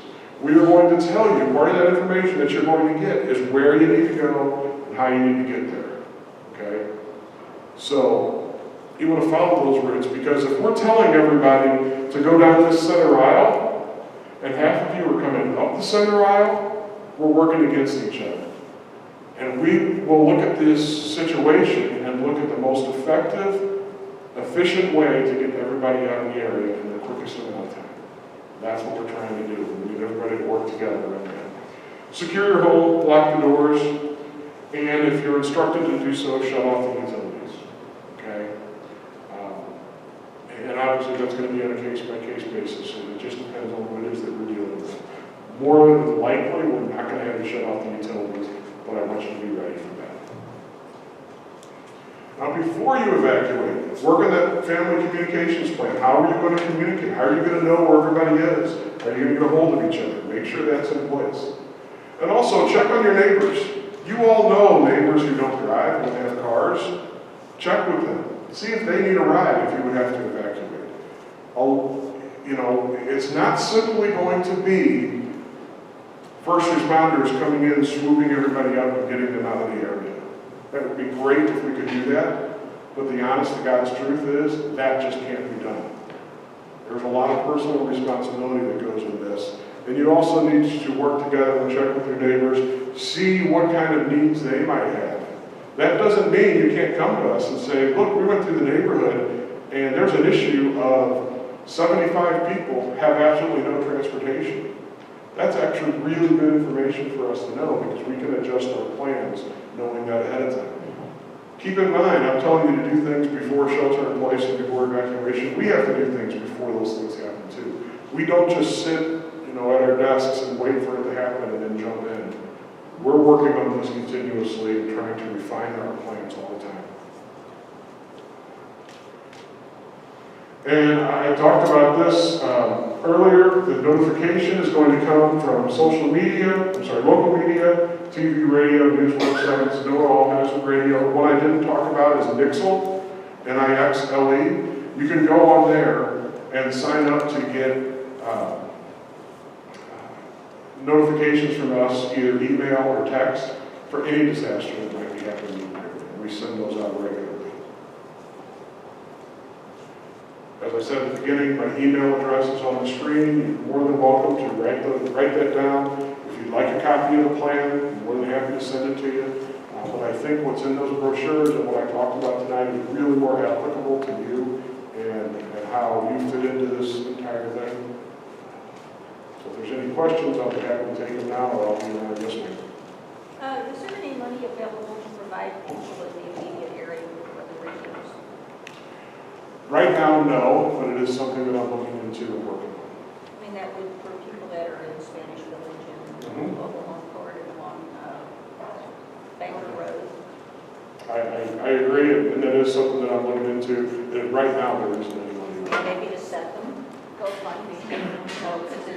E: We are going to tell you, part of that information that you're going to get is where you need to go and how you need to get there, okay? So, you want to follow those routes, because if we're telling everybody to go down this center aisle, and half of you are coming up the center aisle, we're working against each other. And we will look at this situation and look at the most effective, efficient way to get everybody out of the area in the quickest amount of time. That's what we're trying to do. We need everybody to work together on that. Secure your home, lock the doors, and if you're instructed to do so, shut off the utilities. Okay? And obviously that's going to be on a case-by-case basis, and it just depends on what it is that we're dealing with. More than likely, we're not going to have you shut off the utilities, but I want you to be ready for that. Now, before you evacuate, work on that family communications plan. How are you going to communicate? How are you going to know where everybody is? Are you going to get a hold of each other? Make sure that's in place. And also, check on your neighbors. You all know neighbors who don't drive, don't have cars. Check with them. See if they need a ride if you would have to evacuate. Oh, you know, it's not simply going to be first responders coming in, swooping everybody up and getting them out of the area. That would be great if we could do that, but the honest to God's truth is that just can't be done. There's a lot of personal responsibility that goes with this. And you also need to work together and check with your neighbors, see what kind of needs they might have. That doesn't mean you can't come to us and say, look, we went through the neighborhood and there's an issue of 75 people have absolutely no transportation. That's actually really good information for us to know, because we can adjust our plans knowing that ahead of time. Keep in mind, I'm telling you to do things before shelter in place and before evacuation. We have to do things before those things happen too. We don't just sit, you know, at our desks and wait for it to happen and then jump in. We're working on this continuously and trying to refine our plans all the time. And I talked about this earlier. The notification is going to come from social media, local media, TV, radio, news websites. Noah all has radio. What I didn't talk about is Nixle, N-I-X-L-E. You can go on there and sign up to get notifications from us, either email or text, for any disaster that might be happening in the area. We send those out regularly. As I said at the beginning, my email address is on the screen. You're more than welcome to write that down. If you'd like a copy of the plan, I'm more than happy to send it to you. But I think what's in those brochures and what I talked about tonight is really more applicable to you and how you fit into this entire thing. So if there's any questions, I'll be happy to take them now, or I'll be around listening.
G: Is there any money available to provide people in the immediate area for the radios?
E: Right now, no, but it is something that I'm looking into and working on.
G: I mean, that would, for people that are in Spanish Village and Global Home Court and along Bangor Road.
E: I agree, and that is something that I'm looking into. And right now, there isn't any money.
G: Maybe to set them, GoFundMe, because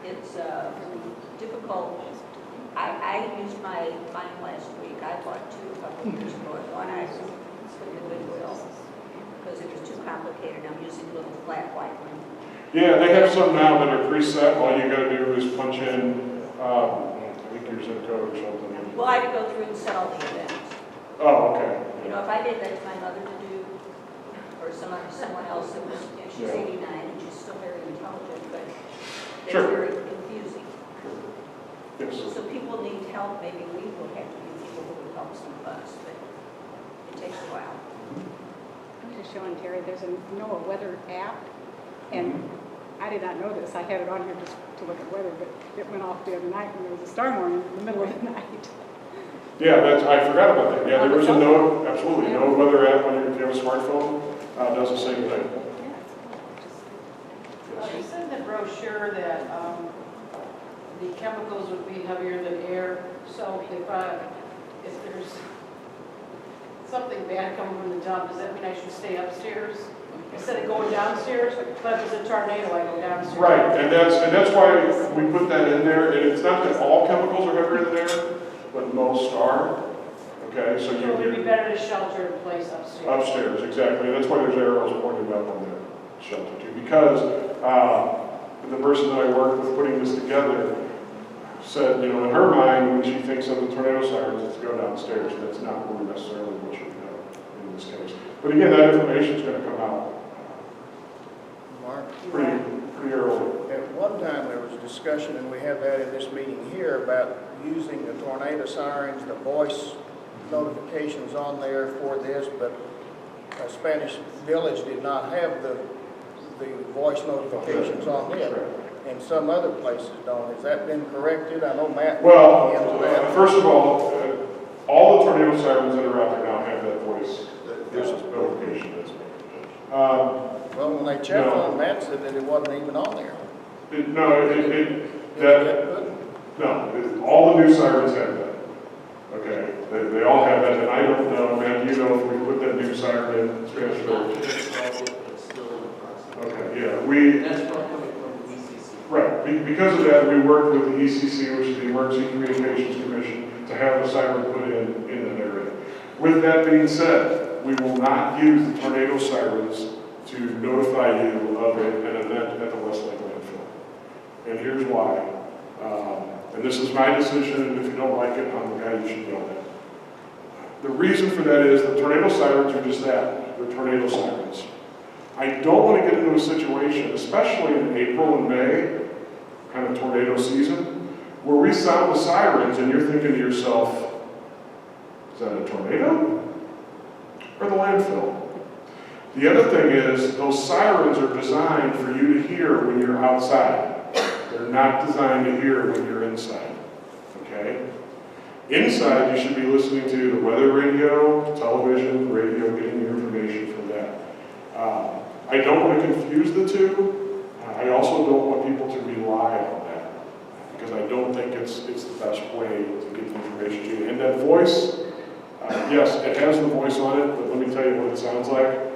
G: it's really difficult. I used mine last week. I bought two a couple of years ago. One I put in the Goodwill because it was too complicated. I'm using a little flat white one.
E: Yeah, they have some now that are preset. All you got to do is punch in, I think your zip code or something.
G: Well, I had to go through and set all the events.
E: Oh, okay.
G: You know, if I did that to my mother to do, or someone else that was, you know, she's 89 and she's still very intelligent, but it's very confusing.
E: Yes.
G: So people need help. Maybe we will have to be people who will help some of us, but it takes a while.
H: I'm just showing Terry, there's a NOAA weather app, and I did not know this. I had it on here just to look at weather, but it went off the other night when there was a storm warning in the middle of the night.
E: Yeah, I forgot about that. Yeah, there is a NOAA, absolutely, NOAA weather app if you have a smartphone, does the same thing.
I: You said in the brochure that the chemicals would be heavier than air, so if there's something bad coming from the dump, does that mean I should stay upstairs? instead of going downstairs, but if it's a tornado, I go downstairs.
E: Right, and that's why we put that in there, and it's not that all chemicals are ever in there, but most are. Okay, so
I: So it would be better to shelter in place upstairs.
E: upstairs, exactly, and that's why there's arrows pointed up on the shelter too, because the person that I worked with putting this together said, in her mind, when she thinks of the tornado sirens, it's to go downstairs. That's not really necessarily what should be done in this case. But again, that information is going to come out
B: Mark?
E: pretty early.
B: At one time, there was a discussion, and we have that in this meeting here, about using the tornado sirens, the voice notifications on there for this, but Spanish Village did not have the voice notifications on it, and some other places don't. Has that been corrected? I know Matt.
E: Well,
B: into that.
E: first of all the tornado sirens that are out there now have that voice notification.
B: Well, when they checked on Matt said that it wasn't even on there.
E: All the new sirens have that. Okay, they all have that, and I don't know, Matt, if we put that new siren in Spanish Village.
J: It's still in the process.
E: Okay, yeah,
J: That's probably from the ECC.
E: right, because of that, we worked with the ECC, which is the Emergency Communications Commission, to have a siren put in that area. With that being said, we will not use the tornado sirens to notify you of an event at the Westlake Landfill. And here's why. And this is my decision, and if you don't like it, I'm the guy you should yell at. The reason for that is the tornado sirens are just that. They're tornado sirens. I don't want to get into a situation, especially in April and May, kind of tornado season, where we sound the sirens and you're thinking to yourself, is that a tornado or the landfill? The other thing is those sirens are designed for you to hear when you're outside. They're not designed to hear when you're inside, okay? Inside, you should be listening to the weather radio, television, radio, getting your information from that. I don't want to confuse the two. I also don't want people to rely on that because I don't think it's the best way to get the information to you. And that voice, yes, it has the voice on it, but let me tell you what it sounds like.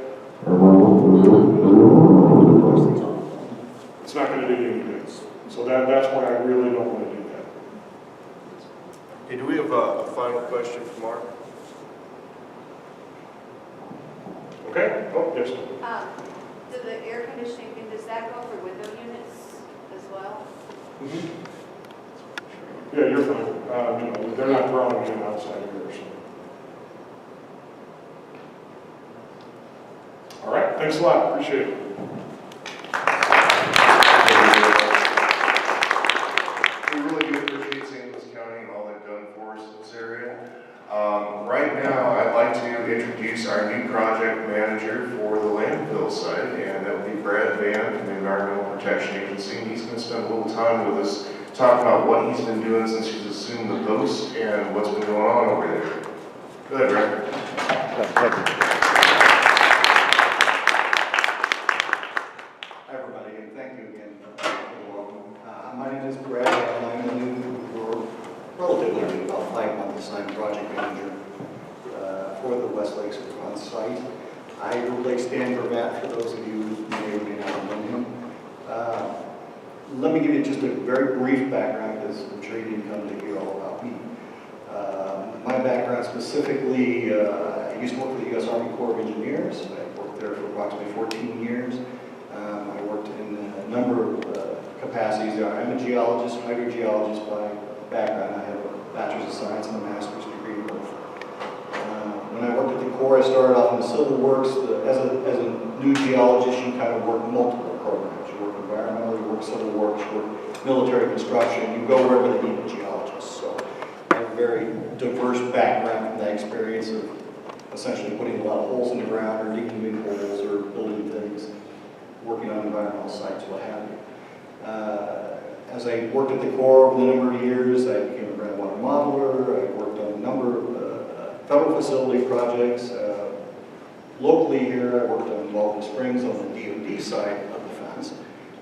E: It's not going to do you any good. So that's why I really don't want to do that.
A: Hey, do we have a final question for Mark?
E: Okay? Oh, yes.
K: Do the air conditioning, does that go for window units as well?
E: Yeah, you're fine. They're not drawing in outside here, so. All right, thanks a lot. Appreciate it.
A: We really do appreciate St. Louis County and all they've done for us in this area. Right now, I'd like to introduce our new project manager for the landfill site, and that would be Vann from the Environmental Protection Agency. And he's going to spend a little time with us, talk about what he's been doing since he's assumed the post and what's been going on over there. Go ahead, Brad.
L: Hi, everybody, and thank you again for the welcome. My name is Brad, and I'm the new, relatively new, about 5 months assigned project manager for the Westlake Superfund site. I replaced Dan Vann, for those of you who may or may not know him. Let me give you just a very brief background, because I'm sure you didn't come to hear all about me. My background specifically, I used to work for the U.S. Army Corps of Engineers. I worked there for approximately 14 years. I worked in a number of capacities. I'm a geologist, hydrogeologist by background. I have a bachelor's of science and a master's degree in both. When I worked at the Corps, I started off in the civil works. As a new geologist, you kind of work multiple programs. You work environmental, you work civil works, you work military construction. You go wherever they need a geologist. So I have a very diverse background from that experience of essentially putting a lot of holes in the ground or digging big holes or building things, working on environmental sites, what have you. As I worked at the Corps over the number of years, I became a groundwater modeler. I worked on a number of federal facility projects. Locally here, I worked on Walden Springs on the DoD side of the fence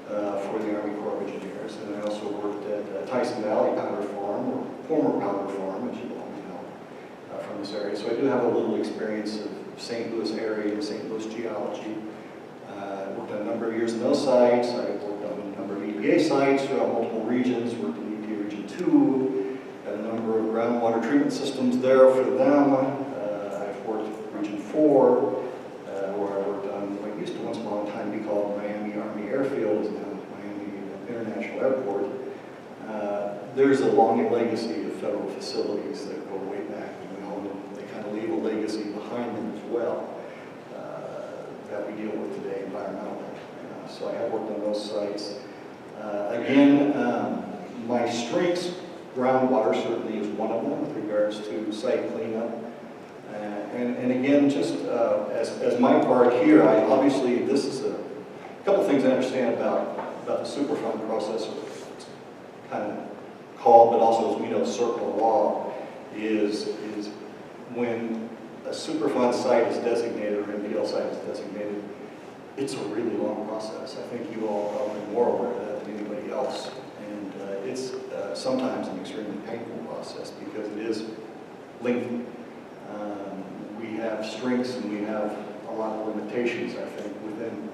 L: for the Army Corps of Engineers. And I also worked at Tyson Valley Powder Farm, or former Powder Farm, as you all know, from this area. So I do have a little experience of St. Louis area and St. Louis geology. Worked on a number of years on those sites. I worked on a number of EPA sites throughout multiple regions, worked in EPA Region 2, had a number of groundwater treatment systems there for them. I've worked in Region 4, where I worked on what used to once upon a time be called Miami Army Airfield, is now Miami International Airport. There's a long legacy of federal facilities that go way back. They kind of leave a legacy behind them as well that we deal with today environmentally. So I have worked on those sites. Again, my strengths, groundwater certainly is one of them with regards to site cleanup. And again, just as my part here, obviously this is a couple things I understand about the Superfund process. It's kind of called, but also as we know, circle of law is when a Superfund site is designated or MPL site is designated, it's a really long process. I think you all are probably more aware of that than anybody else. And it's sometimes an extremely painful process because it is lengthy. We have strengths and we have a lot of limitations, I think, within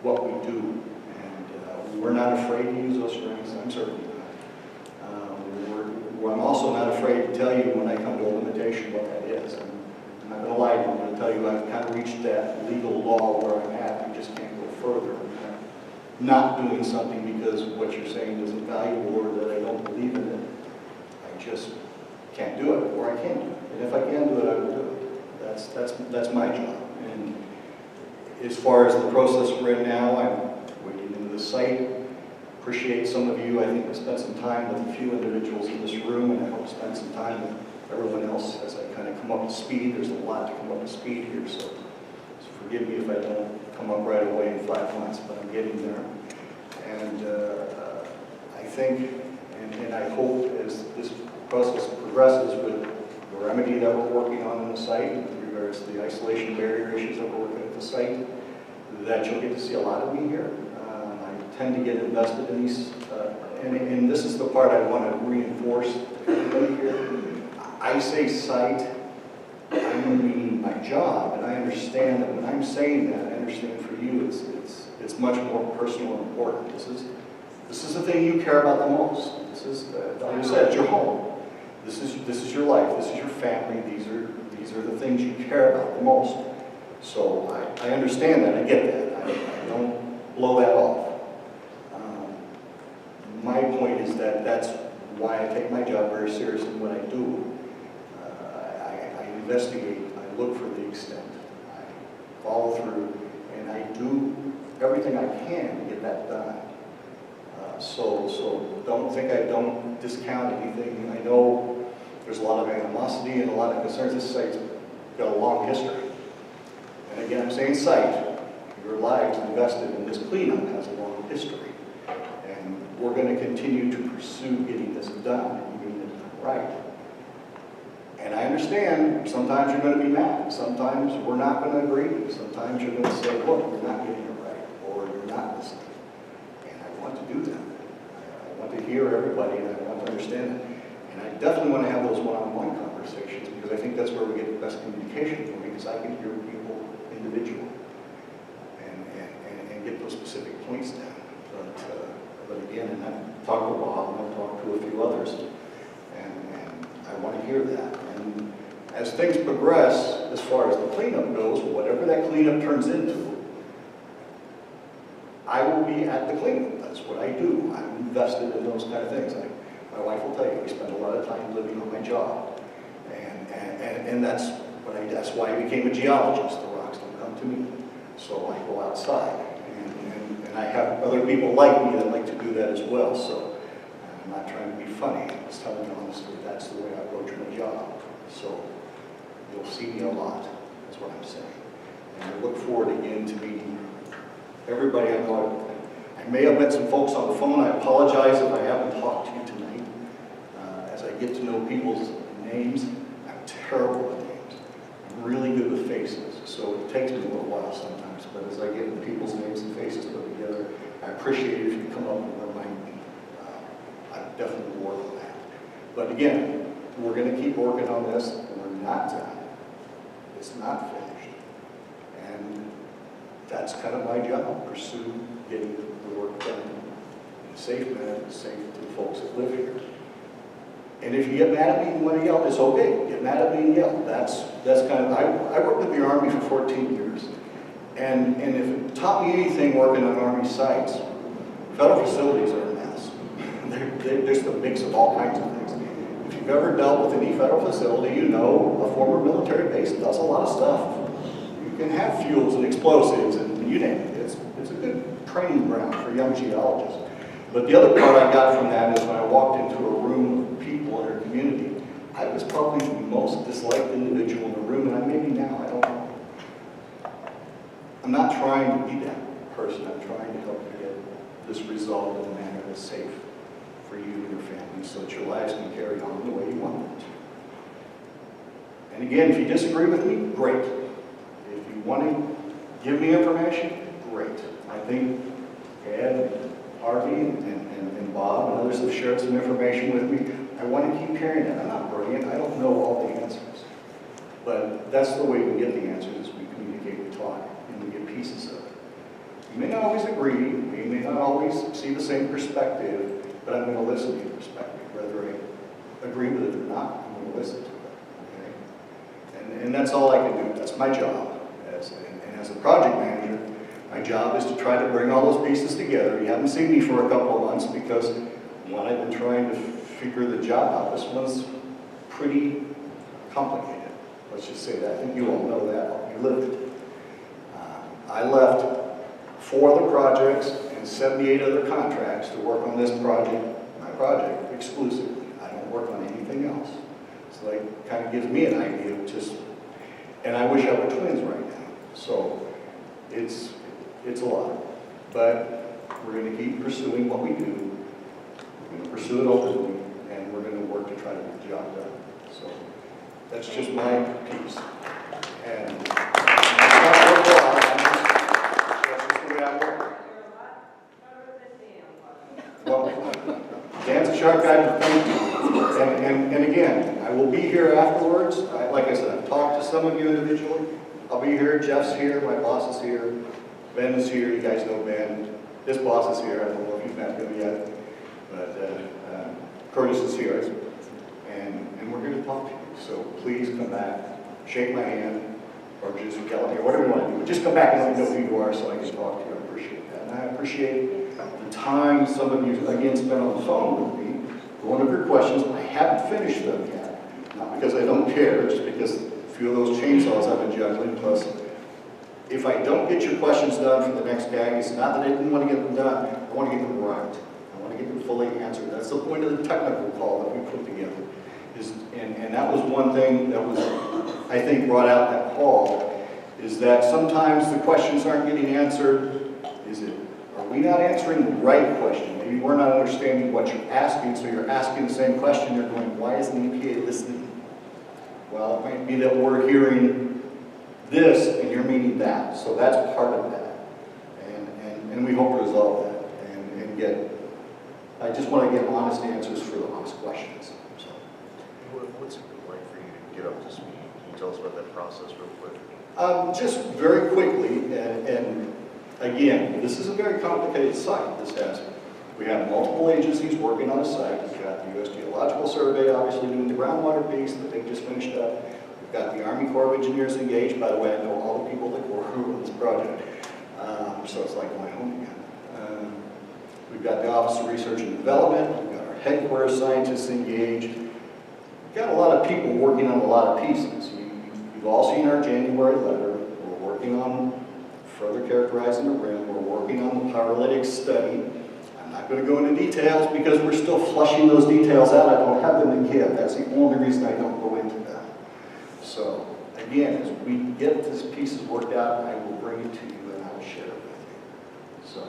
L: what we do. And we're not afraid to use those strengths. I'm certainly not. I'm also not afraid to tell you when I come to a limitation what that is. I'm not going to lie to you. I'm going to tell you I've kind of reached that legal law where I'm at. We just can't go further. I'm not doing something because what you're saying isn't valuable or that I don't believe in it. I just can't do it, or I can do it. And if I can do it, I will do it. That's my job. And as far as the process we're in now, I'm wading into the site. Appreciate some of you. I think we spent some time with a few individuals in this room, and I hope to spend some time with everyone else as I kind of come up to speed. There's a lot to come up to speed here, so forgive me if I don't come up right away in 5 months, but I'm getting there. And I think, and I hope as this process progresses with the remedy that we're working on the site, with regards to the isolation barrier issues that we're working at the site, that you'll get to see a lot of me here. I tend to get invested in these, and this is the part I want to reinforce to everybody here. I say site, I'm meaning my job, and I understand that when I'm saying that, I understand for you it's much more personal and important. This is the thing you care about the most. This is, like you said, it's your home. This is your life. This is your family. These are the things you care about the most. So I understand that. I get that. I don't blow that off. My point is that that's why I take my job very seriously. What I do, I investigate. I look for the extent. I follow through, and I do everything I can to get that done. So don't think I don't discount anything. I know there's a lot of animosity and a lot of concerns. This site's got a long history. And again, I'm saying site. Your lives invested in this cleanup has a long history. And we're going to continue to pursue getting this done and getting it done right. And I understand sometimes you're going to be mad. Sometimes we're not going to agree. Sometimes you're going to say, look, you're not getting it right, or you're not listening. And I want to do that. I want to hear everybody, and I want to understand it. And I definitely want to have those one-on-one conversations, because I think that's where we get the best communication from, because I can hear people individually and get those specific points down. But again, and I've talked to Bob, and I've talked to a few others, and I want to hear that. And as things progress, as far as the cleanup goes, whatever that cleanup turns into, I will be at the cleanup. That's what I do. I'm invested in those kind of things. My wife will tell you, we spend a lot of time living on my job. And that's why I became a geologist. The rocks don't come to me. So I go outside. And I have other people like me that like to do that as well. So I'm not trying to be funny. I'm just telling you honestly, that's the way I approach my job. So you'll see me a lot. That's what I'm saying. And I look forward again to meeting everybody I know. I may have met some folks on the phone. I apologize if I haven't talked to you tonight. As I get to know people's names, I'm terrible with names. I'm really good with faces. So it takes me a little while sometimes. But as I get people's names and faces put together, I appreciate it if you come up and remind me. I definitely work on that. But again, we're going to keep working on this. We're not done. It's not finished. And that's kind of my job, pursue getting the work done in a safe manner, safe to the folks that live here. And if you get mad at me and want to yell, it's okay. Get mad at me and yell. That's kind of, I worked with the Army for 14 years. And if it taught me anything working on Army sites, federal facilities are a mess. They're just a mix of all kinds of things. If you've ever dealt with any federal facility, you know a former military base does a lot of stuff. You can have fuels and explosives and you name it. It's a good training ground for young geologists. But the other part I got from that is when I walked into a room of people in our community, I was probably the most disliked individual in the room, and I maybe now, I don't know. I'm not trying to be that person. I'm trying to help you get this resolved in a manner that's safe for you and your family so that your lives can carry on the way you want them to. And again, if you disagree with me, great. If you want to give me information, great. I think Ed, Harvey, and Bob and others have shared some information with me. I want to keep hearing it. I'm not brilliant. I don't know all the answers. But that's the way we get the answers, is we communicate, we talk, and we get pieces of it. You may not always agree. We may not always see the same perspective, but I'm going to listen to your perspective. Whether I agree with it or not, I'm going to listen to it. Okay? And that's all I can do. That's my job. And as a project manager, my job is to try to bring all those pieces together. You haven't seen me for a couple of months because when I've been trying to figure the job out, this one's pretty complicated. Let's just say that. I think you all know that. You lived it. I left 4 other projects and 78 other contracts to work on this project, my project, exclusively. I don't work on anything else. So it kind of gives me an idea of just, and I wish I were twins right now. So it's a lot. But we're going to keep pursuing what we do. We're going to pursue it openly, and we're going to work to try to get the job done. So that's just my piece. And that's just the way I work. Well, Dan's a sharp guy to thank you. And again, I will be here afterwards. Like I said, I've talked to some of you individually. I'll be here. Jeff's here. My boss is here. Ben is here. You guys know Ben. His boss is here. I don't know if you've met him yet. But Curtis is here. And we're here to talk to you. So please come back, shake my hand, or just yell at me, or whatever you want to do. But just come back and let me know who you are so I can talk to you. I appreciate that. And I appreciate the time some of you, again, spent on the phone with me for one of your questions. I haven't finished them yet. Not because I don't care, just because a few of those chainsaws I've been juggling. Plus, if I don't get your questions done for the next CAG, it's not that I didn't want to get them done. I want to get them right. I want to get them fully answered. That's the point of the technical call that we put together. And that was one thing that was, I think, brought out in that call, is that sometimes the questions aren't getting answered. Are we not answering the right question? Maybe we're not understanding what you're asking, so you're asking the same question. You're going, why isn't the EPA listening? Well, it might be that we're hearing this and you're meaning that. So that's part of that. And we hope to resolve that and get, I just want to get honest answers for the honest questions. So.
A: What's it been like for you to get up to speed? Can you tell us about that process real quick?
L: Just very quickly, and again, this is a very complicated site. We have multiple agencies working on a site. We've got the U.S. Geological Survey, obviously, doing the groundwater piece that they just finished up. We've got the Army Corps of Engineers engaged. By the way, I know all the people that were on this project, so it's like going home again. We've got the Office of Research and Development. We've got our headquarters scientists engaged. We've got a lot of people working on a lot of pieces. You've all seen our January letter. We're working on further characterizing the rim. We're working on the pyrolytic study. I'm not going to go into details because we're still flushing those details out. I don't have them in CAG. That's the only reason I don't go into that. So, again, as we get these pieces worked out, I will bring it to you and I will share it with you. So,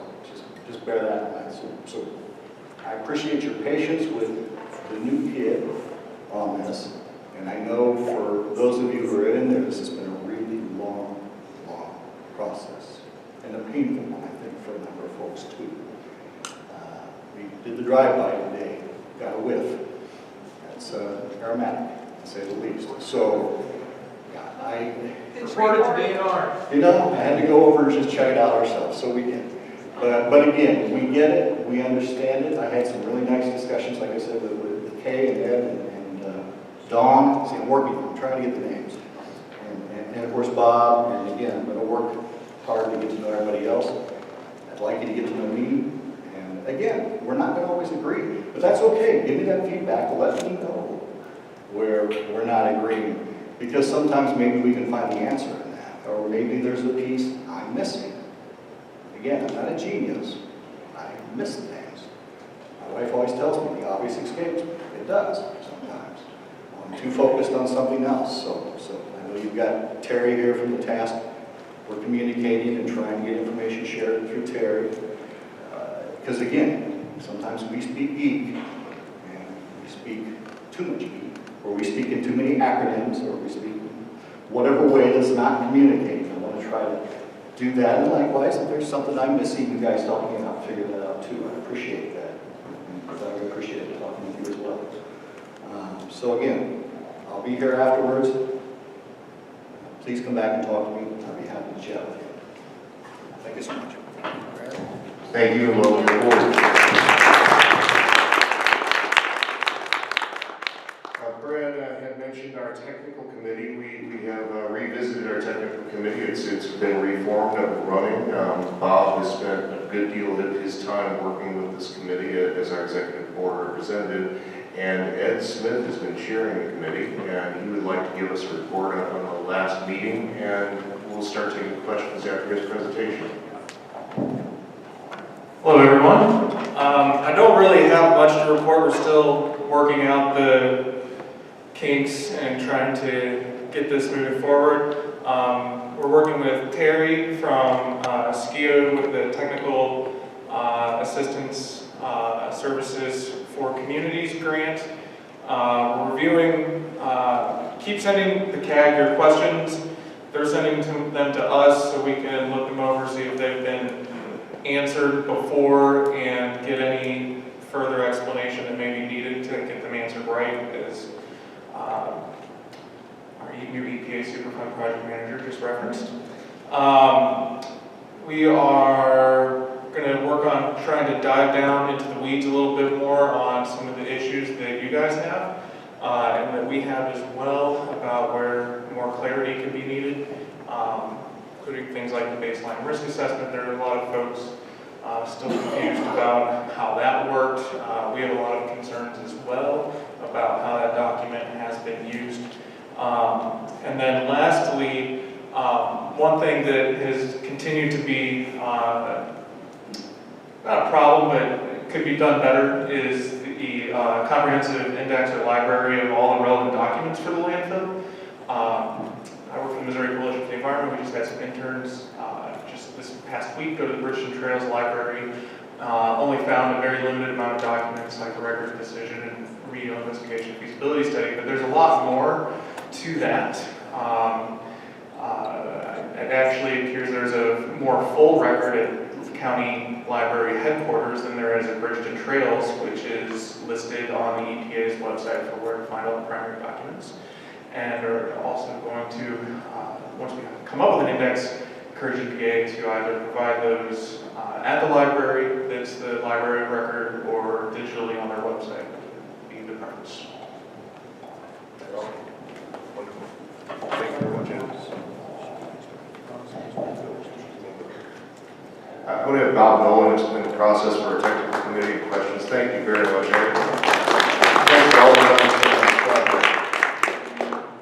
L: just bear that in mind. So I appreciate your patience with the new kid on this. And I know for those of you who are in there, this has been a really long process. And a painful one, I think, for a number of folks, too. We did the drive-by today, got a whiff. That's aromatic, to say the least. So, yeah,
I: Report it to DNR.
L: You know, I had to go over and just check it out ourselves, so we did. But again, we get it, we understand it. I had some really nice discussions, like I said, with Kay and Ed and Dawn. See, I'm working, I'm trying to get the names. And of course, Bob, and again, I'm going to work hard to get to know everybody else. I'd like you to get to know me. And again, we're not going to always agree, but that's okay. Give me that feedback to let me know where we're not agreeing. Because sometimes maybe we can find the answer in that, or maybe there's a piece I'm missing. Again, I'm not a genius. I miss things. My wife always tells me the obvious escapes me. It does sometimes. I'm too focused on something else. So I know you've got Terry here from the task. We're communicating and trying to get information shared through Terry. Because again, sometimes we speak geek, and we speak too much geek, or we speak in too many acronyms, or we speak in whatever way that's not communicating. I want to try to do that, and likewise, if there's something I'm missing, you guys help me out, figure that out too. I appreciate that. I appreciate talking with you as well. So again, I'll be here afterwards. Please come back and talk to me. I'll be happy to chat with you. Thank you so much.
A: Thank you, and welcome aboard. Brad had mentioned our technical committee. We have revisited our technical committee. It's been reformed, up and running. Bob has spent a good deal of his time working with this committee as our executive board representative, and Ed Smith has been chairing the committee, and he would like to give us a report on the last meeting, and we'll start taking questions after his presentation.
M: Hello everyone. I don't really have much to report. We're still working out the kinks and trying to get this moving forward. We're working with Terry from SKIO with the Technical Assistance Services for Communities grant. We're reviewing, keep sending the CAG your questions. They're sending them to us so we can look them over, see if they've been answered before, and get any further explanation that may be needed to get them answered right, as our new EPA Superfund project manager just referenced. We are going to work on trying to dive down into the weeds a little bit more on some of the issues that you guys have, and that we have as well, about where more clarity could be needed, including things like the baseline risk assessment. There are a lot of folks still confused about how that worked. We have a lot of concerns as well about how that document has been used. And then lastly, one thing that has continued to be not a problem, but could be done better, is the comprehensive index or library of all the relevant documents for the landfill. I work for the Missouri Coalition for the Environment. We just had some interns just this past week go to the Bridgeton Trails Library. Only found a very limited amount of documents like the record of decision and remedial investigation feasibility study, but there's a lot more to that. It actually appears there's a more full record at county library headquarters than there is at Bridgeton Trails, which is listed on the EPA's website for where to find all the primary documents. And we're also going to, once we come up with an index, encourage EPA to either provide those at the library, that's the library of record, or digitally on their website, being the preference.
A: Thank you very much, Ed. I'm going to have Bob Nolan explain the process for our technical committee questions. Thank you very much, Ed. Thanks for all the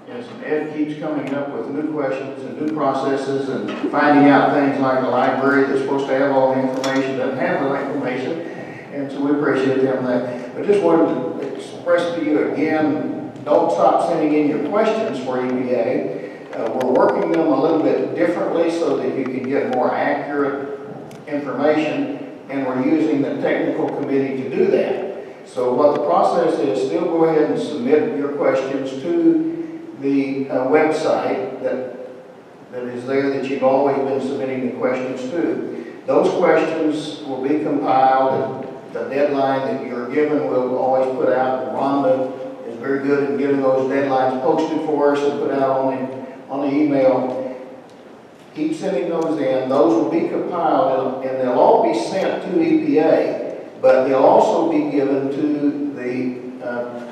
B: Yes, and Ed keeps coming up with new questions and new processes and finding out things like the library that's supposed to have all the information, doesn't have the information, and so we appreciate them that. I just wanted to express to you again, don't stop sending in your questions for EPA. We're working them a little bit differently so that you can get more accurate information, and we're using the technical committee to do that. So what the process is, still go ahead and submit your questions to the website that is there, that you've always been submitting the questions to. Those questions will be compiled, and the deadline that you're given will always put out. Rhonda is very good at getting those deadlines posted for us and put out on the email. keep sending those in. Those will be compiled and they'll all be sent to EPA, but they'll also be given to the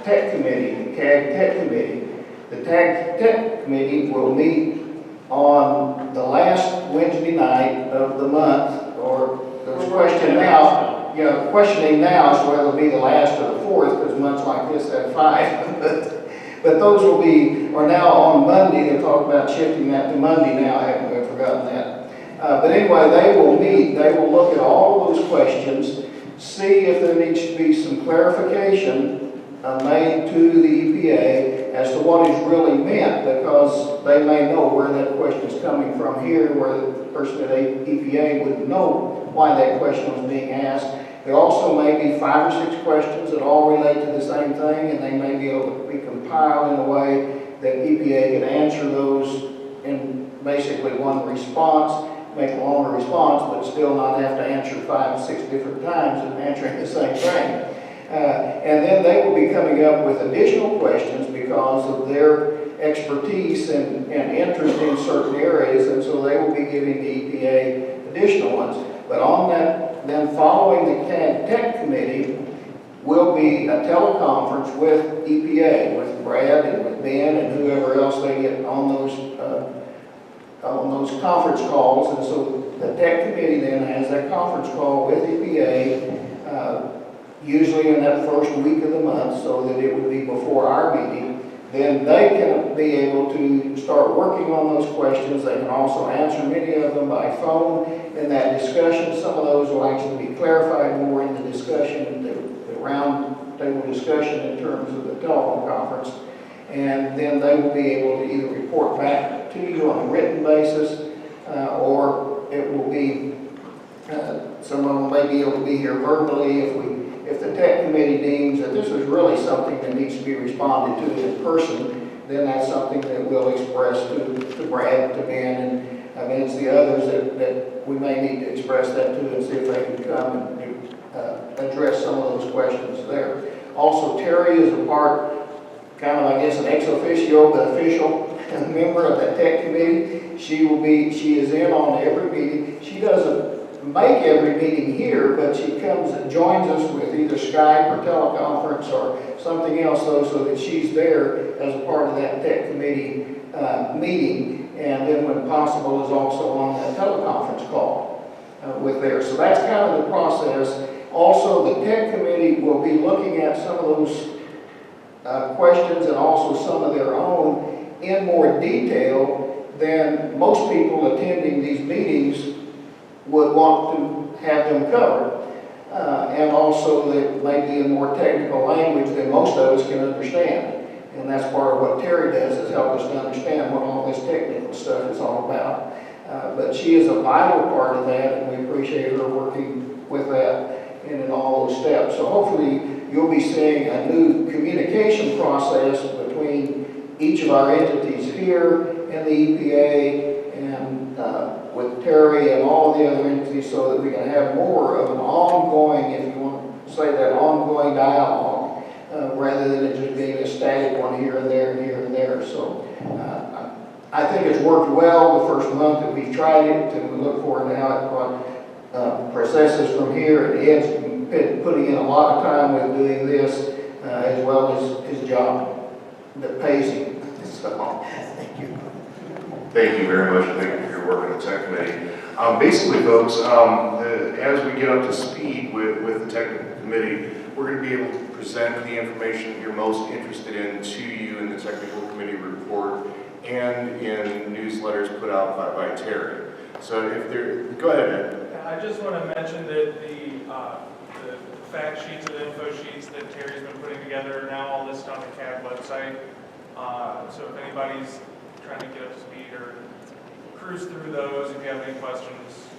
B: Tech Committee, the CAG Tech Committee. The CAG Tech Committee will meet on the last Wednesday night of the month, or there's question now, questioning now as to whether it'll be the last or the fourth, because months like this have 5. But those are now on Monday. They're talking about shifting that to Monday now. I haven't forgotten that. But anyway, they will meet. They will look at all those questions, see if there needs to be some clarification made to the EPA as to what is really meant, because they may know where that question is coming from here, where the person at EPA wouldn't know why that question was being asked. There also may be 5 or 6 questions that all relate to the same thing, and they may be able to be compiled in a way that EPA can answer those in basically one response, make a longer response, but still not have to answer 5 or 6 different times and answering the same thing. And then they will be coming up with additional questions because of their expertise and interest in certain areas, and so they will be giving the EPA additional ones. But on that, then following the CAG Tech Committee will be a teleconference with EPA, with Brad and with Ben and whoever else they get on those conference calls. And so the Tech Committee then has that conference call with EPA, usually in that first week of the month, so that it would be before our meeting. Then they can be able to start working on those questions. They can also answer many of them by phone in that discussion. Some of those will actually be clarified more in the discussion, the round table discussion in terms of the telephone conference. And then they will be able to either report back to you on a written basis, or it will be, some of them may be able to be here verbally if the Tech Committee deems that this is really something that needs to be responded to in person, then that's something that we'll express to Brad, to Ben, and it's the others that we may need to express that to and see if they can come and address some of those questions there. Also, Terry is a part, kind of, I guess, an ex officio, but official member of that Tech Committee. She is in on every meeting. She doesn't make every meeting here, but she comes and joins us with either Skype or teleconference or something else, though, so that she's there as a part of that Tech Committee meeting, and then when possible is also on that teleconference call with there. So that's kind of the process. Also, the Tech Committee will be looking at some of those questions and also some of their own in more detail than most people attending these meetings would want to have them covered. And also that may be in more technical language than most of us can understand. And that's part of what Terry does, is help us to understand what all this technical stuff is all about. But she is a vital part of that, and we appreciate her working with that and in all those steps. So hopefully you'll be seeing a new communication process between each of our entities here and the EPA and with Terry and all of the other entities, so that we can have more of an ongoing, if you want to say that, ongoing dialogue, rather than it just being a static one here and there and here and there. So I think it's worked well the first month that we've tried it, and we look forward to how it processes from here. And Ed's been putting in a lot of time with doing this, as well as his job that pays him. So, thank you.
A: Thank you very much. Thank you for your work in the Tech Committee. Basically, folks, as we get up to speed with the Technical Committee, we're going to be able to present the information that you're most interested in to you in the Technical Committee report and in newsletters put out by Terry. So if there, go ahead, Ed.
M: I just want to mention that the fact sheets and info sheets that Terry's been putting together are now all listed on the CAG website. So if anybody's trying to get up to speed or cruise through those, if you have any questions,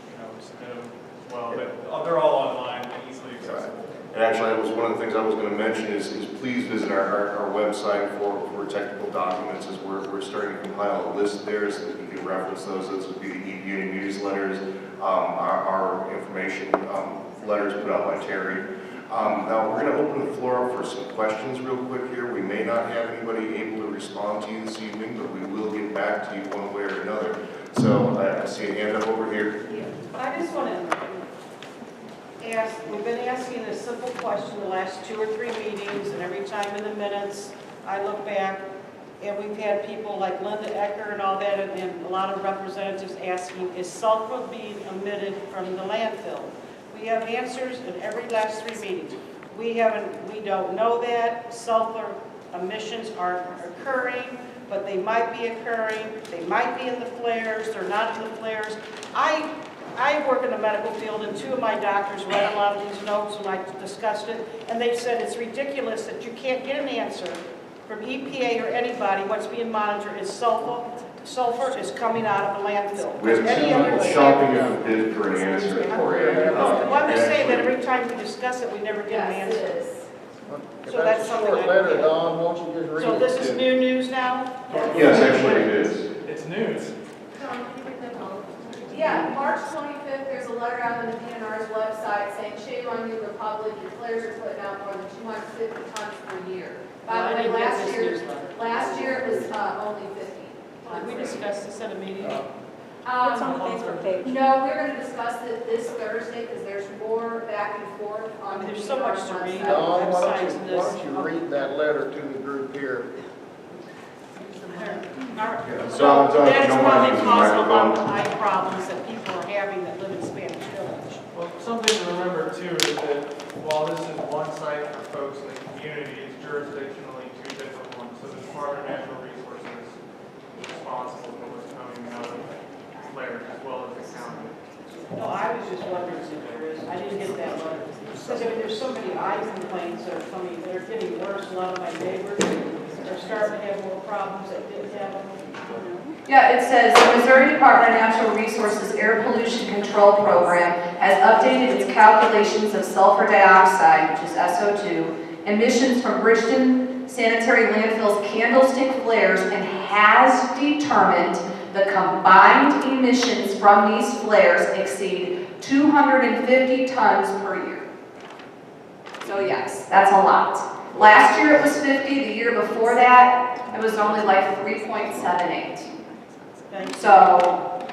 M: submit them as well. But they're all online and easily accessible.
A: And actually, that was one of the things I was going to mention is please visit our website for technical documents, as we're starting to compile a list there so that you can reference those. Those would be the EPA newsletters, our information letters put out by Terry. Now we're going to open the floor up for some questions real quick here. We may not have anybody able to respond to you this evening, but we will get back to you one way or another. So I see hand up over here.
I: I just want to ask, we've been asking a simple question the last 2 or 3 meetings, and every time in the minutes, I look back, and we've had people like Linda Ecker and all that, and a lot of representatives asking, is sulfur being emitted from the landfill? We have answers in every last 3 meetings. We don't know that. Sulfur emissions are occurring, but they might be occurring. They might be in the flares. They're not in the flares. I work in the medical field, and 2 of my doctors read a lot of these notes when I discussed it, and they've said it's ridiculous that you can't get an answer from EPA or anybody. What's being monitored is sulfur. Sulfur is coming out of a landfill.
A: We have
I: Any other
A: people shopping at the bid for an answer for you.
I: Well, I'm just saying that every time we discuss it, we never get an
K: Yes,
I: answer.
K: it is.
B: If
I: So that's
B: a
I: something
B: short
I: I-
B: letter, Don, won't you just read it?
I: So this is new news now?
A: Yes, actually it is.
M: It's news.
K: Yeah, March 25th, there's a letter out on the DNR's website saying, shame on you, Republic, your flares are putting out more than 250 tons per year. By the way, last year it was only 50.
I: Did we discuss this at a meeting?
H: It's on the Facebook page.
K: No, we're going to discuss it this Thursday because there's more back and forth on the
I: There's so much to
K: DNR's
I: read.
K: website.
B: Don, why
I: Websites
B: don't
I: and
B: you, why
I: this.
B: don't you read that letter to the group here?
A: So I'm talking,
I: That's
A: no
I: probably
A: one uses
I: causing a lot of
A: microphone.
I: eye problems that people are having that live in Spanish Village.
M: Well, something to remember too is that while this is one site for folks in the community, it's jurisdictionally 2 different ones. So the Department of Natural Resources is responsible for what's coming out of flares as well as the county.
I: No, I was just wondering if there is, I didn't get that letter. Because I mean, there's so many eye complaints that are coming, they're getting worse. A lot of my neighbors are starting to have more problems that didn't have them.
K: Yeah, it says, the Missouri Department of Natural Resources Air Pollution Control Program has updated its calculations of sulfur dioxide, which is SO2, emissions from Bridgeton Sanitary Landfill's candlestick flares and has determined the combined emissions from these flares exceed 250 tons per year. So yes, that's a lot. Last year it was 50, the year before that, it was only like 3.78.
I: Thank you.
K: So,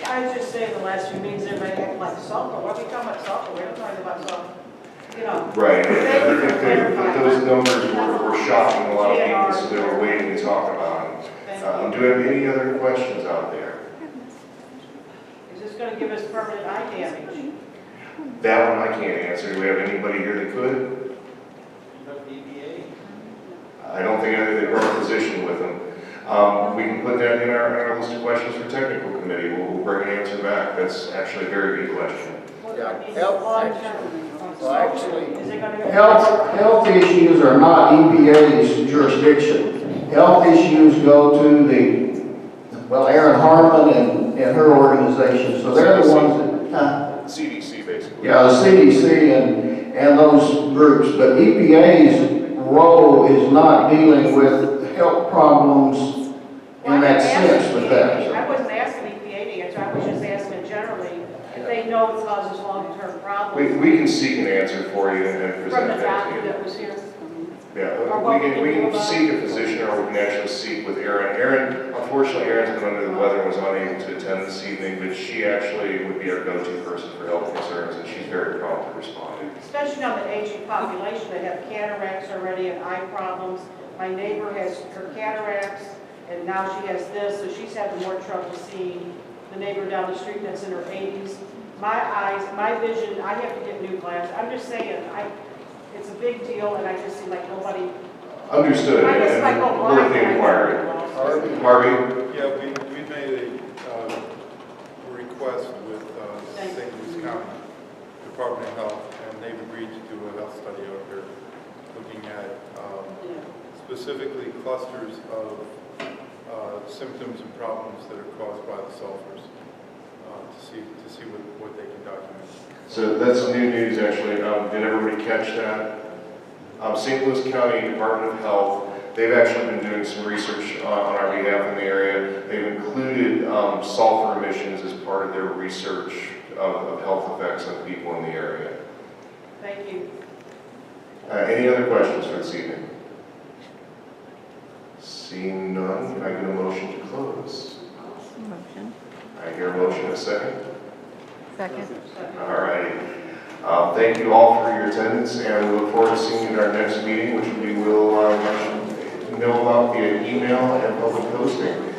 I: I was just saying the last few meetings, everybody acted like sulfur. What are we talking about sulfur? We're not talking about sulfur. You know.
A: Right, and
I: Thank
A: I
I: you for
A: think
I: clarifying.
A: those numbers were shocking a lot of people, so they were waiting to talk about them. Do we have any other questions out there?
I: Is this going to give us permanent eye damage?
A: That one I can't answer. Do we have anybody here that could?
J: EPA.
A: I don't think they've got a position with them. We can put that in our list of questions for technical committee. We'll bring an answer back. That's actually a very good question.
B: Well, actually,
I: Is it going to go?
N: Health issues are not EPA's jurisdiction. Health issues go to Erin Harmon and her organization, so they're the ones that,
A: CDC, basically.
N: yeah, the CDC and those groups, but EPA's role is not dealing with health problems in that sense with that.
I: I wasn't asking EPA to answer, I was just asking generally if they know it causes long-term problems.
A: We can seek an answer for you and
I: From
A: present
I: the
A: that to
I: doctor
A: you.
I: that was here.
A: Yeah, we can seek a physician, or we can actually seek with Erin. Unfortunately, Erin's been under the weather and was unable to attend this evening, but she actually would be our go-to person for health concerns, and she's very prompt at responding.
I: Especially on the aging population, they have cataracts already and eye problems. My neighbor has her cataracts, and now she has this, so she's having more trouble seeing. The neighbor down the street that's in her 80s. My eyes, my vision, I have to get new glasses. I'm just saying, it's a big deal, and I just seem like nobody.
A: Understood,
I: I guess if I go
A: and
I: blind,
A: worth the
I: I
A: inquiry. Harvey?
F: Yeah, we made a request with St. Louis County Department of Health, and they've agreed to do a health study out here looking at specifically clusters of symptoms and problems that are caused by the sulfurs to see what they can document.
A: So that's new news, actually. Did everybody catch that? St. Louis County Department of Health, they've actually been doing some research on our behalf in the area. They've included sulfur emissions as part of their research of health effects on people in the area.
I: Thank you.
A: Any other questions for this evening? Seeing none, can I get a motion to close?
H: Motion.
A: I hear there a motion, a second?
C: Second.
A: All right. Thank you all for your attendance, and we look forward to seeing you at our next meeting, which we will know about via email and public posting.